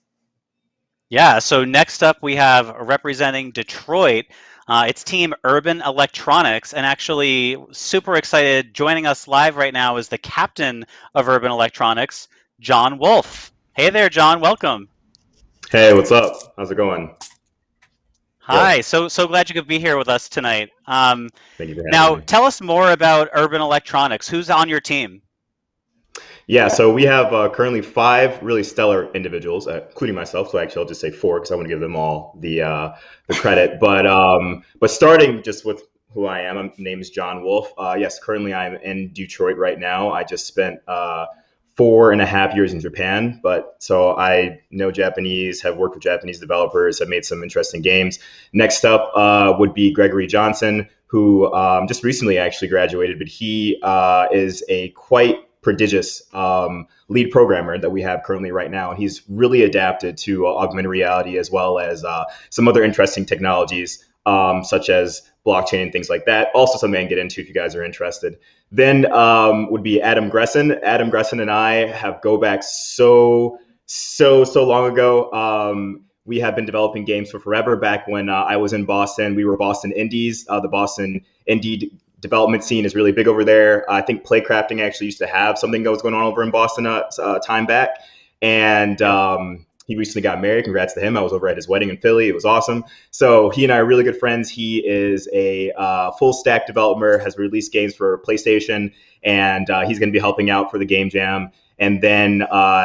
Yeah, so next up we have representing Detroit. It's Team Urban Electronics, and actually super excited. Joining us live right now is the captain of Urban Electronics, John Wolf. Hey there, John. Welcome. Hey, what's up? How's it going? Hi. So glad you could be here with us tonight. Thank you for having Now, me. tell us more about Urban Electronics. Who's on your team? Yeah, so we have currently 5 really stellar individuals, including myself. So actually, I'll just say 4 because I want to give them all the credit. But starting just with who I am, my name is John Wolf. Yes, currently I'm in Detroit right now. I just spent 4.5 years in Japan, but so I know Japanese, have worked with Japanese developers, have made some interesting games. Next up would be Gregory Johnson, who just recently actually graduated, but he is a quite prodigious lead programmer that we have currently right now. And he's really adapted to augmented reality as well as some other interesting technologies such as blockchain and things like that. Also something I can get into if you guys are interested. Then would be Adam Gresson. Adam Gresson and I have go back so long ago. We have been developing games for forever. Back when I was in Boston, we were Boston Indies. The Boston Indie development scene is really big over there. I think Playcrafting actually used to have something that was going on over in Boston time back. And he recently got married. Congrats to him. I was over at his wedding in Philly. It was awesome. So he and I are really good friends. He is a full stack developer, has released games for PlayStation, and he's going to be helping out for the Game Jam. And then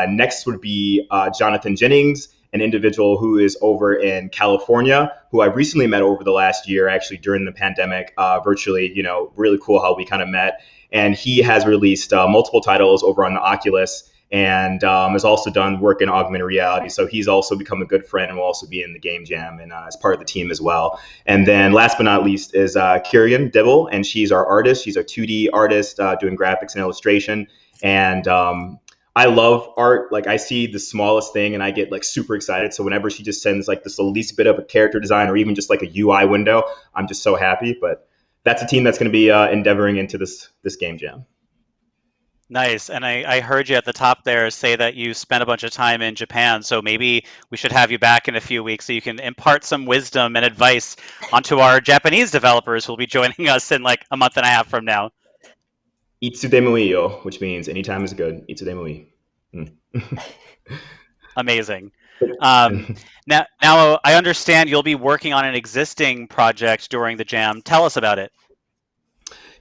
next would be Jonathan Jennings, an individual who is over in California, who I recently met over the last year, actually during the pandemic, virtually. Really cool how we kind of met. And he has released multiple titles over on the Oculus, and has also done work in augmented reality. So he's also become a good friend and will also be in the Game Jam and as part of the team as well. And then last but not least is Kirian Dibble, and she's our artist. She's a 2D artist doing graphics and illustration. And I love art. Like, I see the smallest thing and I get like super excited. So whenever she just sends like this the least bit of a character design or even just like a UI window, I'm just so happy. But that's a team that's going to be endeavoring into this Game Jam. Nice. And I heard you at the top there say that you spent a bunch of time in Japan. So maybe we should have you back in a few weeks so you can impart some wisdom and advice onto our Japanese developers who will be joining us in like a month and a half from now. Itsudemo ii yo, which means anytime is good. Itsudemo ii. Amazing. Now I understand you'll be working on an existing project during the jam. Tell us about it.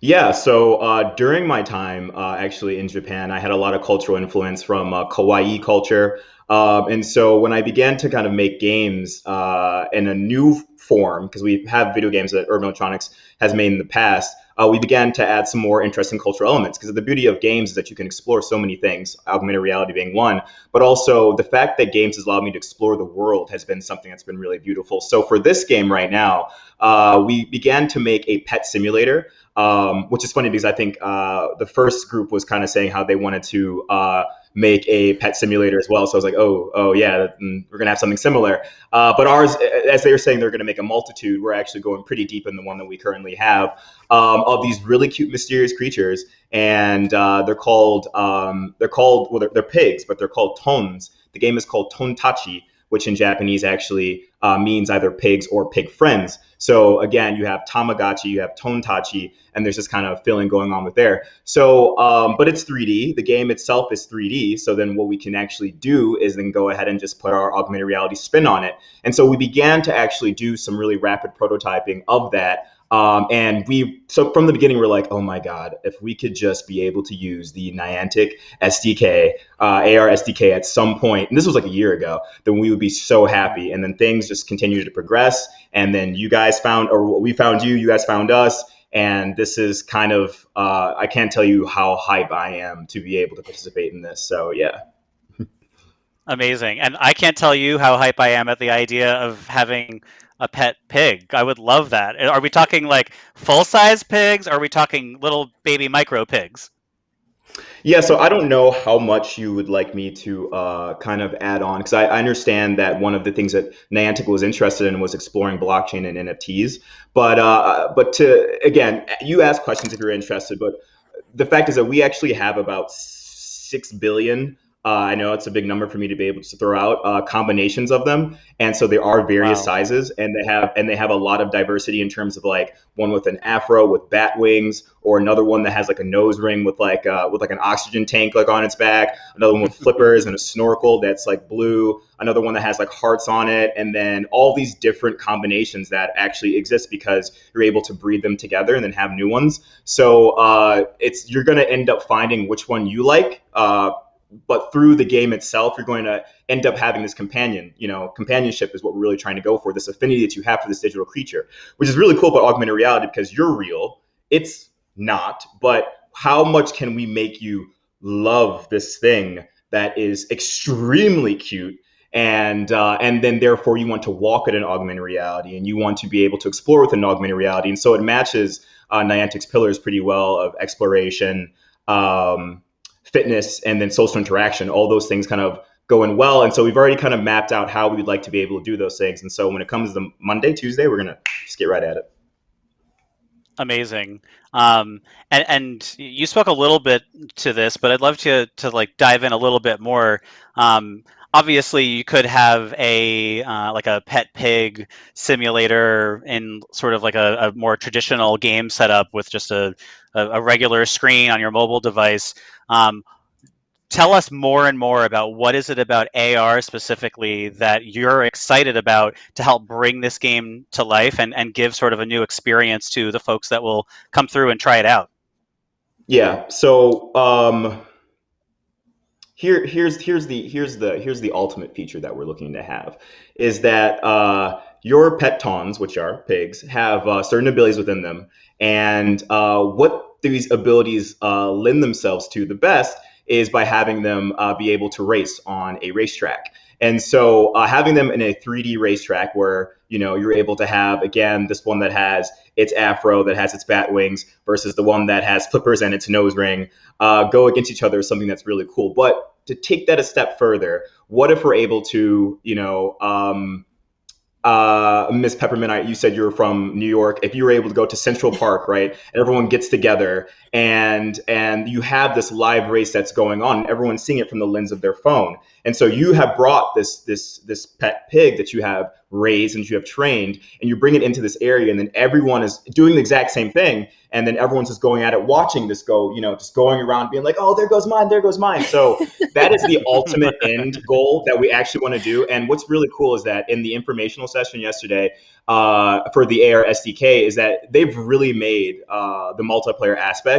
Yeah, so during my time actually in Japan, I had a lot of cultural influence from kawaii culture. And so when I began to kind of make games in a new form, because we have video games that Urban Electronics has made in the past, we began to add some more interesting cultural elements. Because the beauty of games is that you can explore so many things, augmented reality being one, but also the fact that games has allowed me to explore the world has been something that's been really beautiful. So for this game right now, we began to make a pet simulator. Which is funny because I think the first group was kind of saying how they wanted to make a pet simulator as well. So I was like, oh yeah, we're gonna have something similar. But ours, as they were saying, they're gonna make a multitude. We're actually going pretty deep in the one that we currently have of these really cute, mysterious creatures, and they're called they're pigs, but they're called tons. The game is called Tontachi, which in Japanese actually means either pigs or pig friends. So again, you have Tamagotchi, you have Tontachi, and there's this kind of feeling going on with there. So, but it's 3D. The game itself is 3D. So then what we can actually do is then go ahead and just put our augmented reality spin on it. And so we began to actually do some really rapid prototyping of that. So from the beginning, we're like, oh my God, if we could just be able to use the Niantic SDK, AR SDK at some point, and this was like a year ago, then we would be so happy. And then things just continued to progress. And then you guys we found you guys found us. And this is kind of, I can't tell you how hype I am to be able to participate in this. So yeah. Amazing. And I can't tell you how hype I am at the idea of having a pet pig. I would love that. Are we talking like full-size pigs? Or are we talking little baby micro pigs? Yeah, so I don't know how much you would like me to kind of add on, because I understand that one of the things that Niantic was interested in was exploring blockchain and NFTs. But to again, you ask questions if you're interested. But the fact is that we actually have about 6 billion. I know it's a big number for me to be able to throw out combinations of them, and so there are various Wow. sizes, and they have a lot of diversity in terms of like one with an afro with bat wings, or another one that has like a nose ring with like an oxygen tank like on its back, another one with flippers and a snorkel that's like blue, another one that has like hearts on it, and then all these different combinations that actually exist because you're able to breed them together and then have new ones. So you're going to end up finding which one you like. But through the game itself, you're going to end up having this companionship is what we're really trying to go for, this affinity that you have for this digital creature, which is really cool about augmented reality because you're real. It's not, but how much can we make you love this thing that is extremely cute, and then therefore you want to walk in an augmented reality and you want to be able to explore with an augmented reality. And so it matches Niantic's pillars pretty well of exploration, fitness, and then social interaction. All those things kind of going well. And so we've already kind of mapped out how we'd like to be able to do those things. And so when it comes to Monday, Tuesday, we're going to just get right at it. Amazing. And you spoke a little bit to this, but I'd love to like dive in a little bit more. Obviously, you could have a like a pet pig simulator in sort of like a more traditional game setup with just a regular screen on your mobile device. Tell us more and more about what is it about AR specifically that you're excited about to help bring this game to life and give sort of a new experience to the folks that will come through and try it out. Yeah. So here's the ultimate feature that we're looking to have is that your pet tawns, which are pigs, have certain abilities within them, and what these abilities lend themselves to the best is by having them be able to race on a racetrack. And so having them in a 3D racetrack where you're able to have, again, this one that has its afro, that has its bat wings, versus the one that has flippers and its nose ring, go against each other is something that's really cool. But to take that a step further, what if we're able to, Miss Peppermint, you said you're from New York. If you were able to go to Central Park, right, and everyone gets together and you have this live race that's going on, and everyone's seeing it from the lens of their phone, and so you have brought this pet pig that you have raised and you have trained, and you bring it into this area, and then everyone is doing the exact same thing, and then everyone's just going at it, watching this go, just going around, being like, oh, there goes mine, there goes mine. So that is the ultimate end goal that we actually want to do. And what's really cool is that in the informational session yesterday for the AR SDK is that they've really made the multiplayer aspect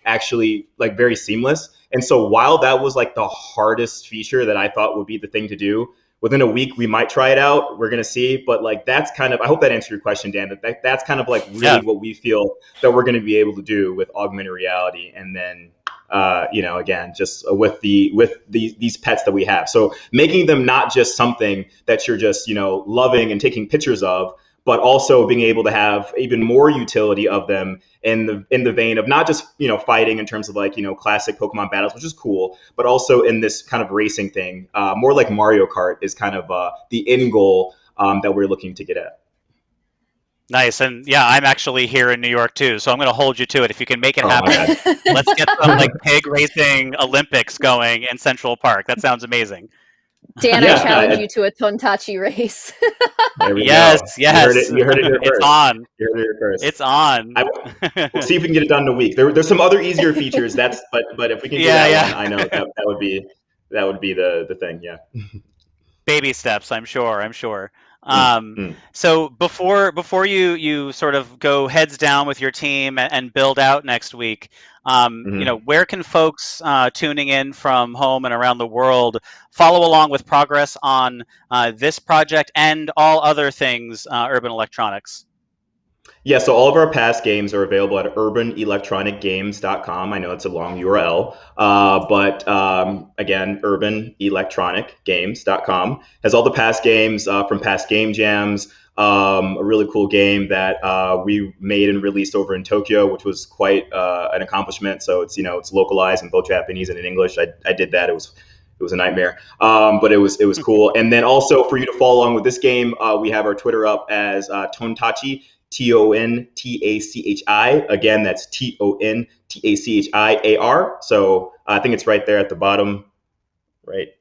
actually like very seamless. And so while that was like the hardest feature that I thought would be the thing to do, within a week we might try it out. We're gonna see, but like that's kind of, I hope that answered your question, Dan. That's kind of like really what we feel that we're gonna be able to do with augmented reality, and then again, just with these pets that we have. So making them not just something that you're just loving and taking pictures of, but also being able to have even more utility of them in the vein of not just fighting in terms of like classic Pokemon battles, which is cool, but also in this kind of racing thing, more like Mario Kart is kind of the end goal that we're looking to get at. Nice. And yeah, I'm actually here in New York too, so I'm going to hold you to it. If you can make it Oh, happen, my let's get some like pig racing Olympics going in Central Park. That sounds amazing. Dan, I challenge you to a Tontachi race. There we yes, go. yes. You heard it here first. It's on. You heard it here first. It's on. We'll see if we can get it done in a week. There's some other easier features. But if we can do that one, I know that would be the thing. Yeah. Baby steps, I'm sure. So before you sort of go heads down with your team and build out next week, where can folks tuning in from home and around the world follow along with progress on this project and all other things Urban Electronics? Yeah, so all of our past games are available at urbanelectronicgames.com. I know it's a long URL, but again, urbanelectronicgames.com has all the past games from past game jams. A really cool game that we made and released over in Tokyo, which was quite an accomplishment. So it's it's localized in both Japanese and in English. I did that. It was a nightmare, but it was cool. And then also for you to follow along with this game, we have our Twitter up as Tontachi. Tontachi. Again, that's Tontachiar. So I think it's right there at the bottom, right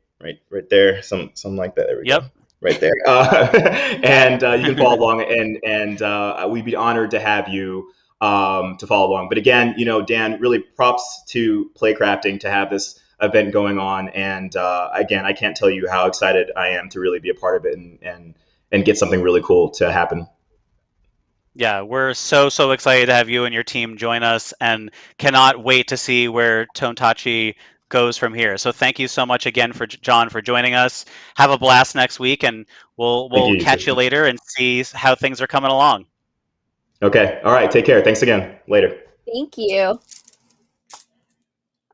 there, something like that. There we go. Right there. And you can follow along, and we'd be honored to have you to follow along. But again, Dan, really props to Playcrafting to have this event going on. And again, I can't tell you how excited I am to really be a part of it and get something really cool to happen. Yeah, we're so excited to have you and your team join us, and cannot wait to see where Tontachi goes from here. So thank you so much again for John for joining us. Have a blast next week, and we'll catch you later and see how things are coming along. Okay. All right. Take care. Thanks again. Later. Thank you.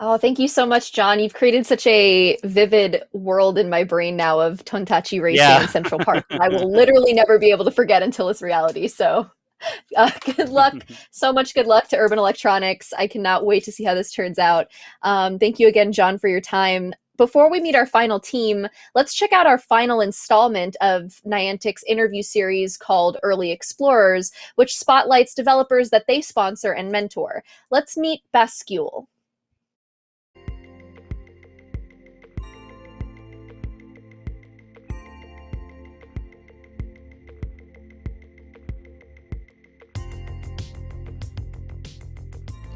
Oh, thank you so much, John. You've created such a vivid world in my brain now of Tontachi racing in Central Park. I will literally never be able to forget until it's reality. So good luck. So much good luck to Urban Electronics. I cannot wait to see how this turns out. Thank you again, John, for your time. Before we meet our final team, let's check out our final installment of Niantic's interview series called Early Explorers, which spotlights developers that they sponsor and mentor. Let's meet Bascule.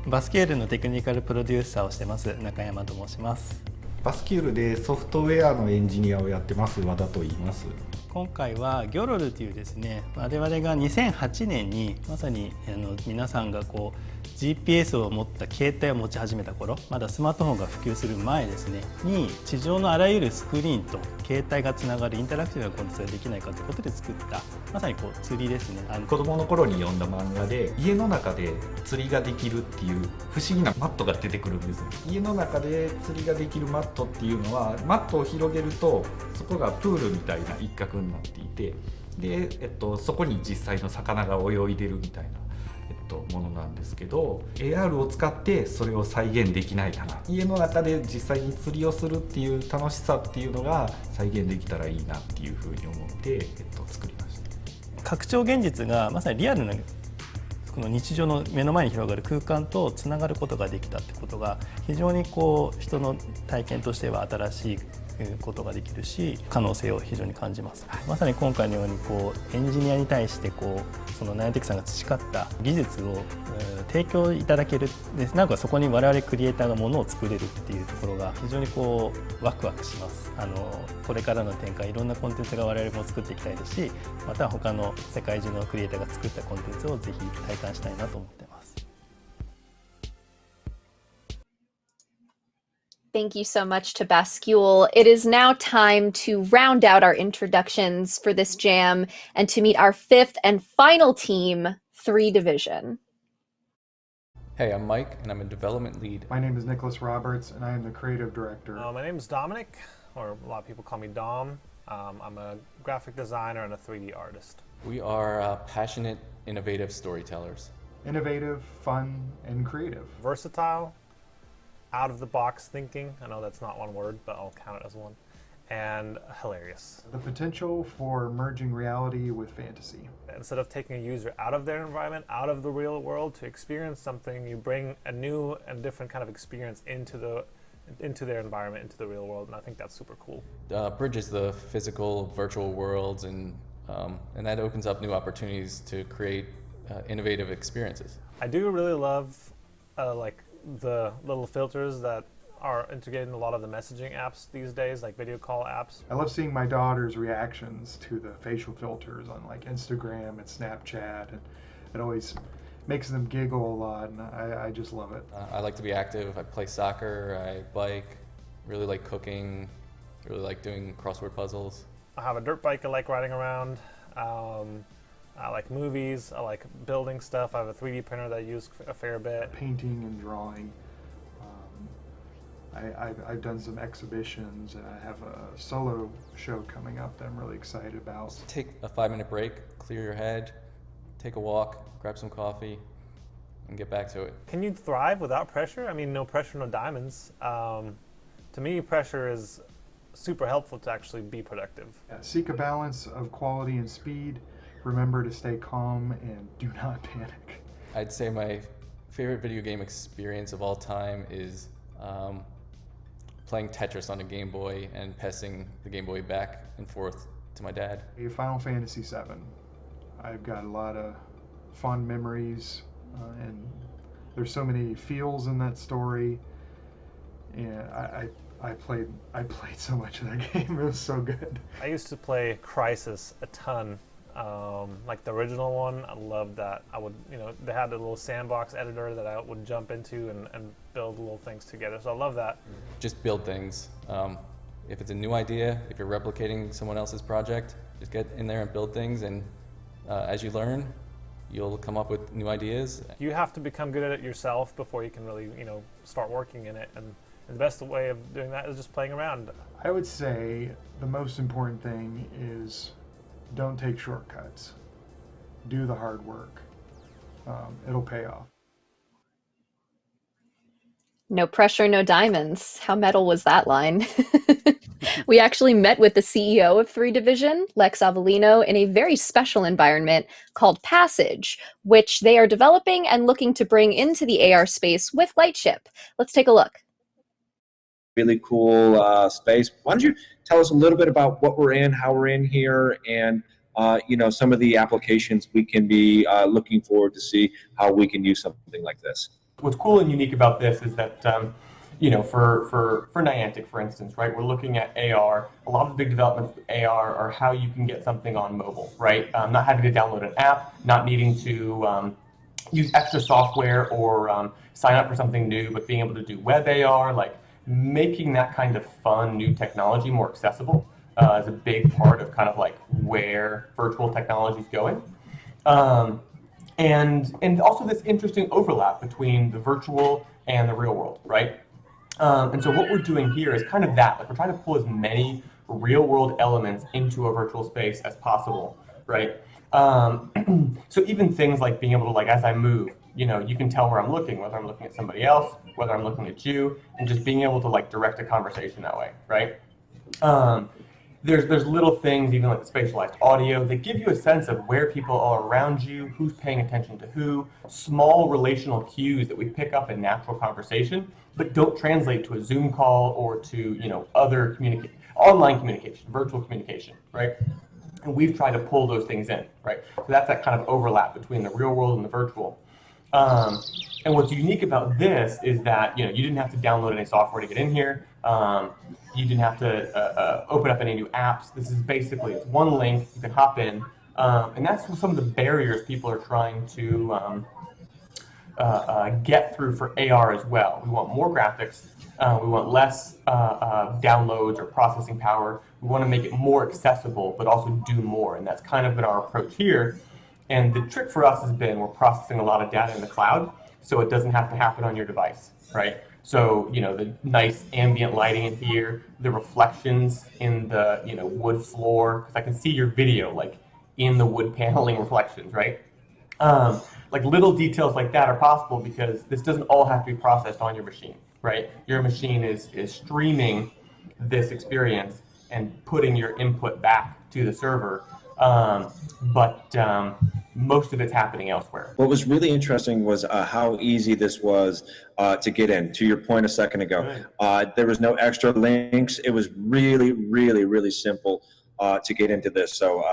バスキュールのテクニカルプロデューサーをしてます中山と申します。バスキュールでソフトウェアのエンジニアをやってます和田と言います。今回はギョロルというですね、我々が2008年にまさに皆さんがGPS を持った携帯を持ち始めた頃、まだスマートフォンが普及する前ですねに、地上のあらゆるスクリーンと携帯がつながるインタラクティブなコンテンツができないかということで作ったまさに釣りですね。子供の頃に読んだ漫画で家の中で釣りができるっていう不思議なマットが出てくるんです。家の中で釣りができるマットっていうのはマットを広げるとそこがプールみたいな一角になっていて、で、そこに実際の魚が泳いでるみたいなものなんですけど、 AR を使ってそれを再現できないかな、家の中で実際に釣りをするっていう楽しさっていうのが再現できたらいいなっていうふうに思って、作りました。拡張現実がまさにリアルなこの日常の目の前に広がる空間とつながることができたってことが非常に人の体験としては新しいことができるし、可能性を非常に感じます。まさに今回のようにエンジニアに対してそのナイアンティックさんが培った技術を提供いただける、でなんかそこに我々クリエイターがものを作れるっていうところが非常にワクワクします。これからの展開いろんなコンテンツが我々も作っていきたいですし、また他の世界中のクリエイターが作ったコンテンツをぜひ体感したいなと思ってます。Thank you so much to Bascule. It is now time to round out our introductions for this jam and to meet our fifth and final team, 3 Division. Hey, I'm Mike, and I'm a development lead. My name is Nicholas Roberts, and I am the creative director. My name is Dominic, or a lot of people call me Dom. I'm a graphic designer and a 3D artist. We are passionate, innovative storytellers. Innovative, fun, and creative. Versatile. Out-of-the-box thinking. I know that's not one word, but I'll count it as one. And hilarious. The potential for merging reality with fantasy. Instead of taking a user out of their environment, out of the real world to experience something, you bring a new and different kind of experience into their environment, into the real world, and I think that's super cool. Bridges the physical, virtual worlds, and that opens up new opportunities to create innovative experiences. I do really love the little filters that are integrated in a lot of the messaging apps these days, like video call apps. I love seeing my daughter's reactions to the facial filters on Instagram and Snapchat, and it always makes them giggle a lot, and I just love it. I like to be active. I play soccer, I bike, really like cooking, really like doing crossword puzzles. I have a dirt bike I like riding around. I like movies. I like building stuff. I have a 3D printer that I use a fair bit. Painting and drawing. I've done some exhibitions, and I have a solo show coming up that I'm really excited about. Take a 5-minute break, clear your head, take a walk, grab some coffee, and get back to it. Can you thrive without pressure? I mean, no pressure, no diamonds. To me, pressure is super helpful to actually be productive. Yeah, seek a balance of quality and speed. Remember to stay calm and do not panic. I'd say my favorite video game experience of all time is playing Tetris on a Game Boy and passing the Game Boy back and forth to my dad. Final Fantasy VII. I've got a lot of fond memories, and there's so many feels in that story. And I played so much of that game. It was so good. I used to play Crysis a ton. Like the original one, I loved that. I would, they had a little sandbox editor that I would jump into and build little things together. So I love that. Just build things. If it's a new idea, if you're replicating someone else's project, just get in there and build things. And as you learn, you'll come up with new ideas. You have to become good at it yourself before you can really, start working in it. And the best way of doing that is just playing around. I would say the most important thing is don't take shortcuts. Do the hard work. It'll pay off. No pressure, no diamonds. How metal was that line? We actually met with the CEO of 3 Division, Lex Avellino, in a very special environment called Passage, which they are developing and looking to bring into the AR space with Lightship. Let's take a look. Really cool space. Why don't you tell us a little bit about what we're in, how we're in here, and some of the applications we can be looking forward to see how we can use something like this. What's cool and unique about this is that for Niantic, for instance, right, we're looking at AR. A lot of the big developments with AR are how you can get something on mobile, right? Not having to download an app, not needing to use extra software or sign up for something new, but being able to do web AR, like making that kind of fun new technology more accessible is a big part of kind of like where virtual technology is going. And also this interesting overlap between the virtual and the real world, right? And so what we're doing here is kind of that, like we're trying to pull as many real world elements into a virtual space as possible, right? So even things like being able to, like, as I move, you can tell where I'm looking, whether I'm looking at somebody else, whether I'm looking at you, and just being able to like direct a conversation that way, right? There's little things, even like the spatialized audio, that give you a sense of where people are around you, who's paying attention to who, small relational cues that we pick up in natural conversation, but don't translate to a Zoom call or to other online communication, virtual communication, right? And we've tried to pull those things in, right? So that's that kind of overlap between the real world and the virtual. And what's unique about this is that you didn't have to download any software to get in here. You didn't have to open up any new apps. This is basically, it's one link, you can hop in, and that's some of the barriers people are trying to get through for AR as well. We want more graphics, we want less downloads or processing power. We want to make it more accessible, but also do more, and that's kind of been our approach here. And the trick for us has been we're processing a lot of data in the cloud, so it doesn't have to happen on your device, right? So, the nice ambient lighting in here, the reflections in the, wood floor, because I can see your video, like, in the wood paneling reflections, right? Like, little details like that are possible because this doesn't all have to be processed on your machine, right? Your machine is streaming this experience and putting your input back to the server. But most of it's happening elsewhere. What was really interesting was how easy this was to get in. To your point a second ago, there was no extra links. It was really, really, really simple to get into this. So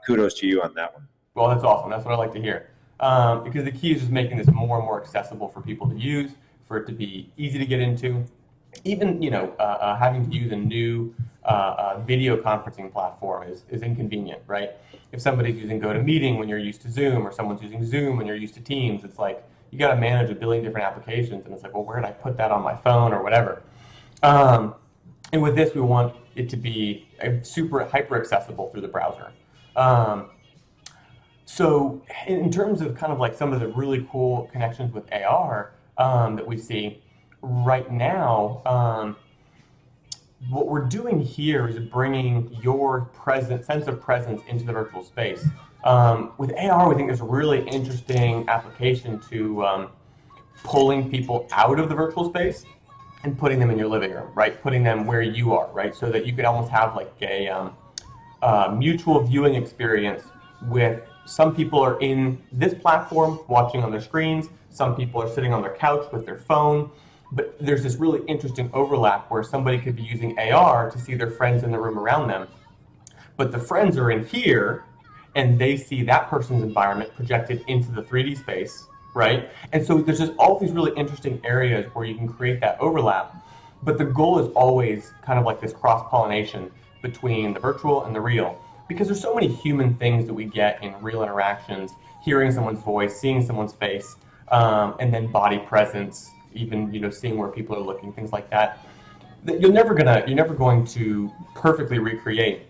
kudos to you on that one. Well, that's awesome. That's what I like to hear. Because the key is just making this more and more accessible for people to use, for it to be easy to get into. Even having to use a new video conferencing platform is inconvenient, right? If somebody's using GoToMeeting when you're used to Zoom, or someone's using Zoom when you're used to Teams, it's like you got to manage a billion different applications, and it's like, well, where did I put that on my phone or whatever? And with this, we want it to be super hyper accessible through the browser. So in terms of kind of like some of the really cool connections with AR that we see right now, what we're doing here is bringing your sense of presence into the virtual space. With AR, we think there's a really interesting application to pulling people out of the virtual space and putting them in your living room, right? Putting them where you are, right? So that you could almost have like a mutual viewing experience with some people are in this platform watching on their screens, some people are sitting on their couch with their phone, but there's this really interesting overlap where somebody could be using AR to see their friends in the room around them. But the friends are in here and they see that person's environment projected into the 3D space, right? And so there's just all these really interesting areas where you can create that overlap. But the goal is always kind of like this cross-pollination between the virtual and the real, because there's so many human things that we get in real interactions, hearing someone's voice, seeing someone's face, and then body presence, even seeing where people are looking, things like that. That you're never going to perfectly recreate.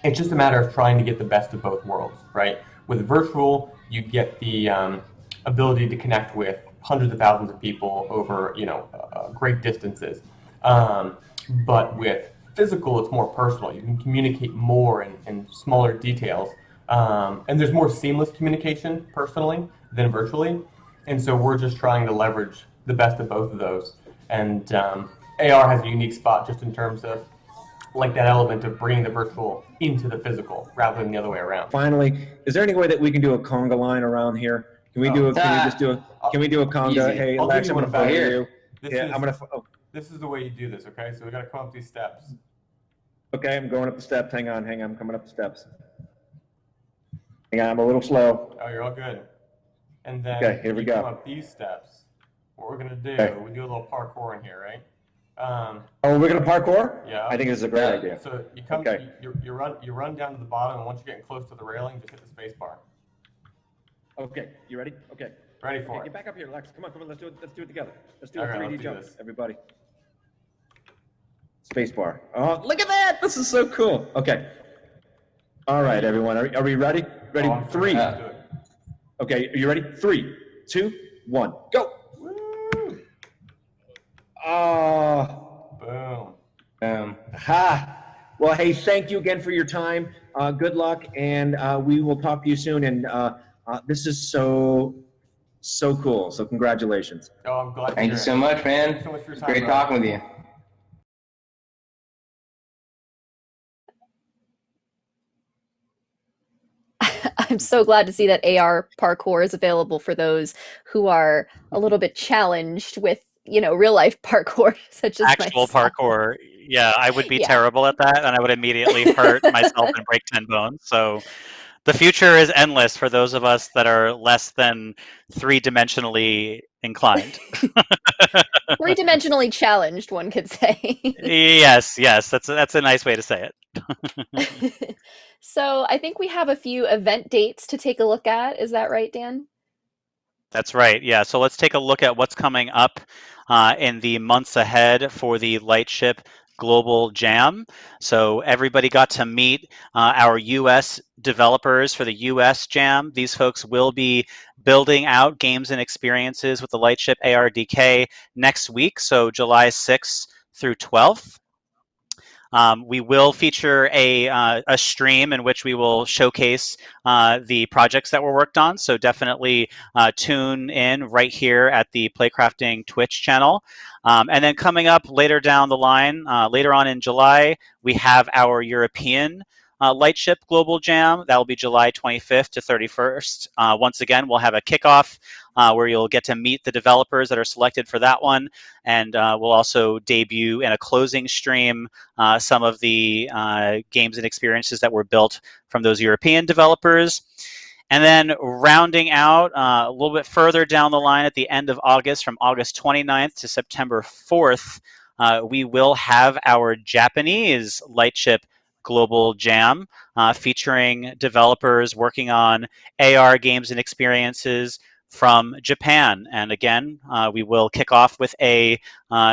It's just a matter of trying to get the best of both worlds, right? With virtual, you get the ability to connect with hundreds of thousands of people over great distances. But with physical, it's more personal. You can communicate more in smaller details. And there's more seamless communication personally than virtually. And so we're just trying to leverage the best of both of those. And AR has a unique spot just in terms of like that element of bringing the virtual into the physical rather than the other way around. Finally, is there any way that we can do a conga line around here? Can we do a, can we just do a, can we do a conga? Easy. Hey, I'll Lex, give I'm you going to one follow back. you. This Yeah, is- I'm going to, This is the way you do this, okay? So we got to come up these steps. okay, I'm going up the steps. Hang on, I'm coming up the steps. Hang on, I'm a little slow. Oh, you're all good. And then Okay, here we you go. come up these steps. What we're going to do, Okay. we do a little parkour in here, right? Oh, we're going to parkour? Yeah. I think this is a great idea. So you come, Okay. you run down to the bottom, and once you're getting close to the railing, just hit the space bar. Okay, you ready? Okay. Ready for Okay, it. get back up here, Lex. Come on, let's do it together. Let's do a Okay, 3D let's do jump, this. everybody. Space bar. Oh, look at that! This is so cool. Okay. All right, everyone. Are we ready? Ready? Oh, I'm Three. sorry. Let's do it. Okay, are you ready? 3, 2, 1, go! Oh. Boom. Ha! Well, hey, thank you again for your time. Good luck, and we will talk to you soon. And this is so cool. So congratulations. Oh, I'm glad to Thank hear you it. so much, man. Thank you so much for your It's time, great bro. talking with you. I'm so glad to see that AR parkour is available for those who are a little bit challenged with, real life parkour, such as Actual myself. parkour. Yeah, I would be Yeah. terrible at that, and I would immediately hurt myself and break 10 bones. So the future is endless for those of us that are less than three-dimensionally inclined. Three-dimensionally challenged, one could say. Yes, that's a nice way to say it. So I think we have a few event dates to take a look at. Is that right, Dan? That's right. Yeah. So let's take a look at what's coming up in the months ahead for the Lightship Global Jam. So everybody got to meet our US developers for the US Jam. These folks will be building out games and experiences with the Lightship ARDK next week, so July 6th through 12th. We will feature a stream in which we will showcase the projects that were worked on. So definitely tune in right here at the Playcrafting Twitch channel. And then coming up later down the line, later on in July, we have our European Lightship Global Jam. That will be July 25th to 31st. Once again, we'll have a kickoff where you'll get to meet the developers that are selected for that one. And we'll also debut in a closing stream some of the games and experiences that were built from those European developers. And then rounding out a little bit further down the line at the end of August, from August 29th to September 4th, we will have our Japanese Lightship Global Jam featuring developers working on AR games and experiences from Japan. And again, we will kick off with an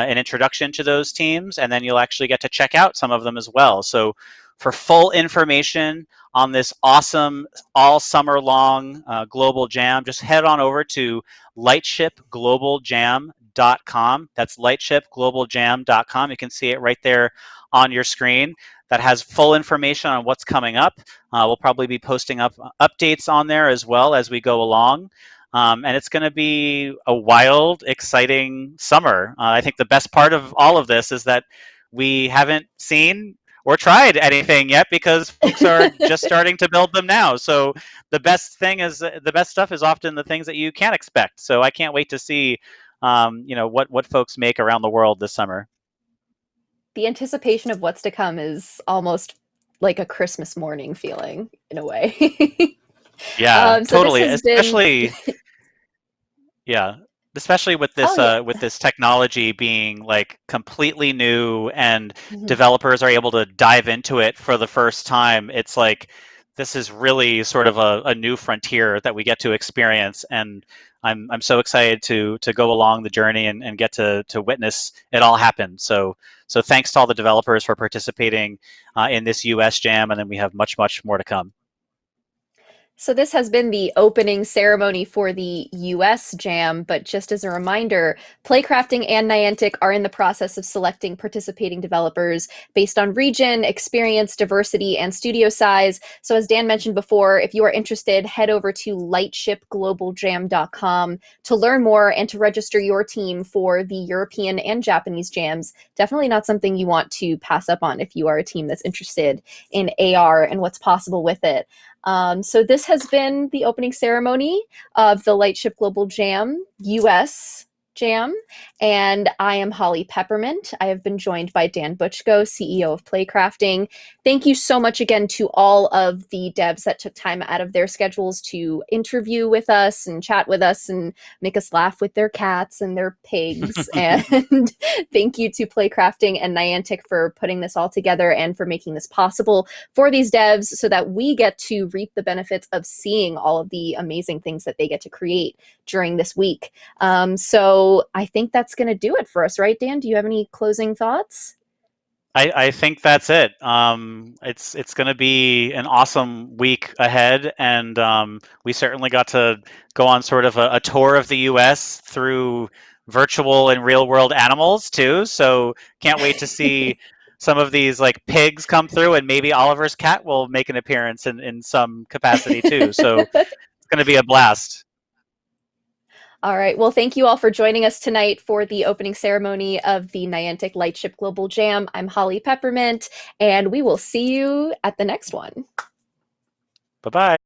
introduction to those teams, and then you'll actually get to check out some of them as well. So for full information on this awesome all summer long global jam, just head on over to lightshipglobaljam.com. That's lightshipglobaljam.com. You can see it right there on your screen. That has full information on what's coming up. We'll probably be posting up updates on there as well as we go along. And it's going to be a wild, exciting summer. I think the best part of all of this is that we haven't seen or tried anything yet because folks are just starting to build them now. So the best stuff is often the things that you can't expect. So I can't wait to see, what folks make around the world this summer. The anticipation of what's to come is almost like a Christmas morning feeling in a way. Yeah, So totally. this has been Especially with this with this technology being like completely new and developers are able to dive into it for the first time. It's like this is really sort of a new frontier that we get to experience, and I'm so excited to go along the journey and get to witness it all happen. So thanks to all the developers for participating in this US Jam, and then we have much more to come. So this has been the opening ceremony for the US Jam, but just as a reminder, Playcrafting and Niantic are in the process of selecting participating developers based on region, experience, diversity, and studio size. So as Dan mentioned before, if you are interested, head over to lightshipglobaljam.com to learn more and to register your team for the European and Japanese jams. Definitely not something you want to pass up on if you are a team that's interested in AR and what's possible with it. So this has been the opening ceremony of the Lightship Global Jam US Jam, and I am Holly Peppermint. I have been joined by Dan Butchko, CEO of Playcrafting. Thank you so much again to all of the devs that took time out of their schedules to interview with us and chat with us and make us laugh with their cats and their pigs. And thank you to Playcrafting and Niantic for putting this all together and for making this possible for these devs so that we get to reap the benefits of seeing all of the amazing things that they get to create during this week. So I think that's going to do it for us, right, Dan? Do you have any closing thoughts? I think that's it. It's going to be an awesome week ahead, and we certainly got to go on sort of a tour of the U.S. through virtual and real world animals too. So can't wait to see some of these like pigs come through, and maybe Oliver's cat will make an appearance in some capacity too. So it's going to be a blast. All right. Well, thank you all for joining us tonight for the opening ceremony of the Niantic Lightship Global Jam. I'm Holly Peppermint, and we will see you at the next one. Bye-bye.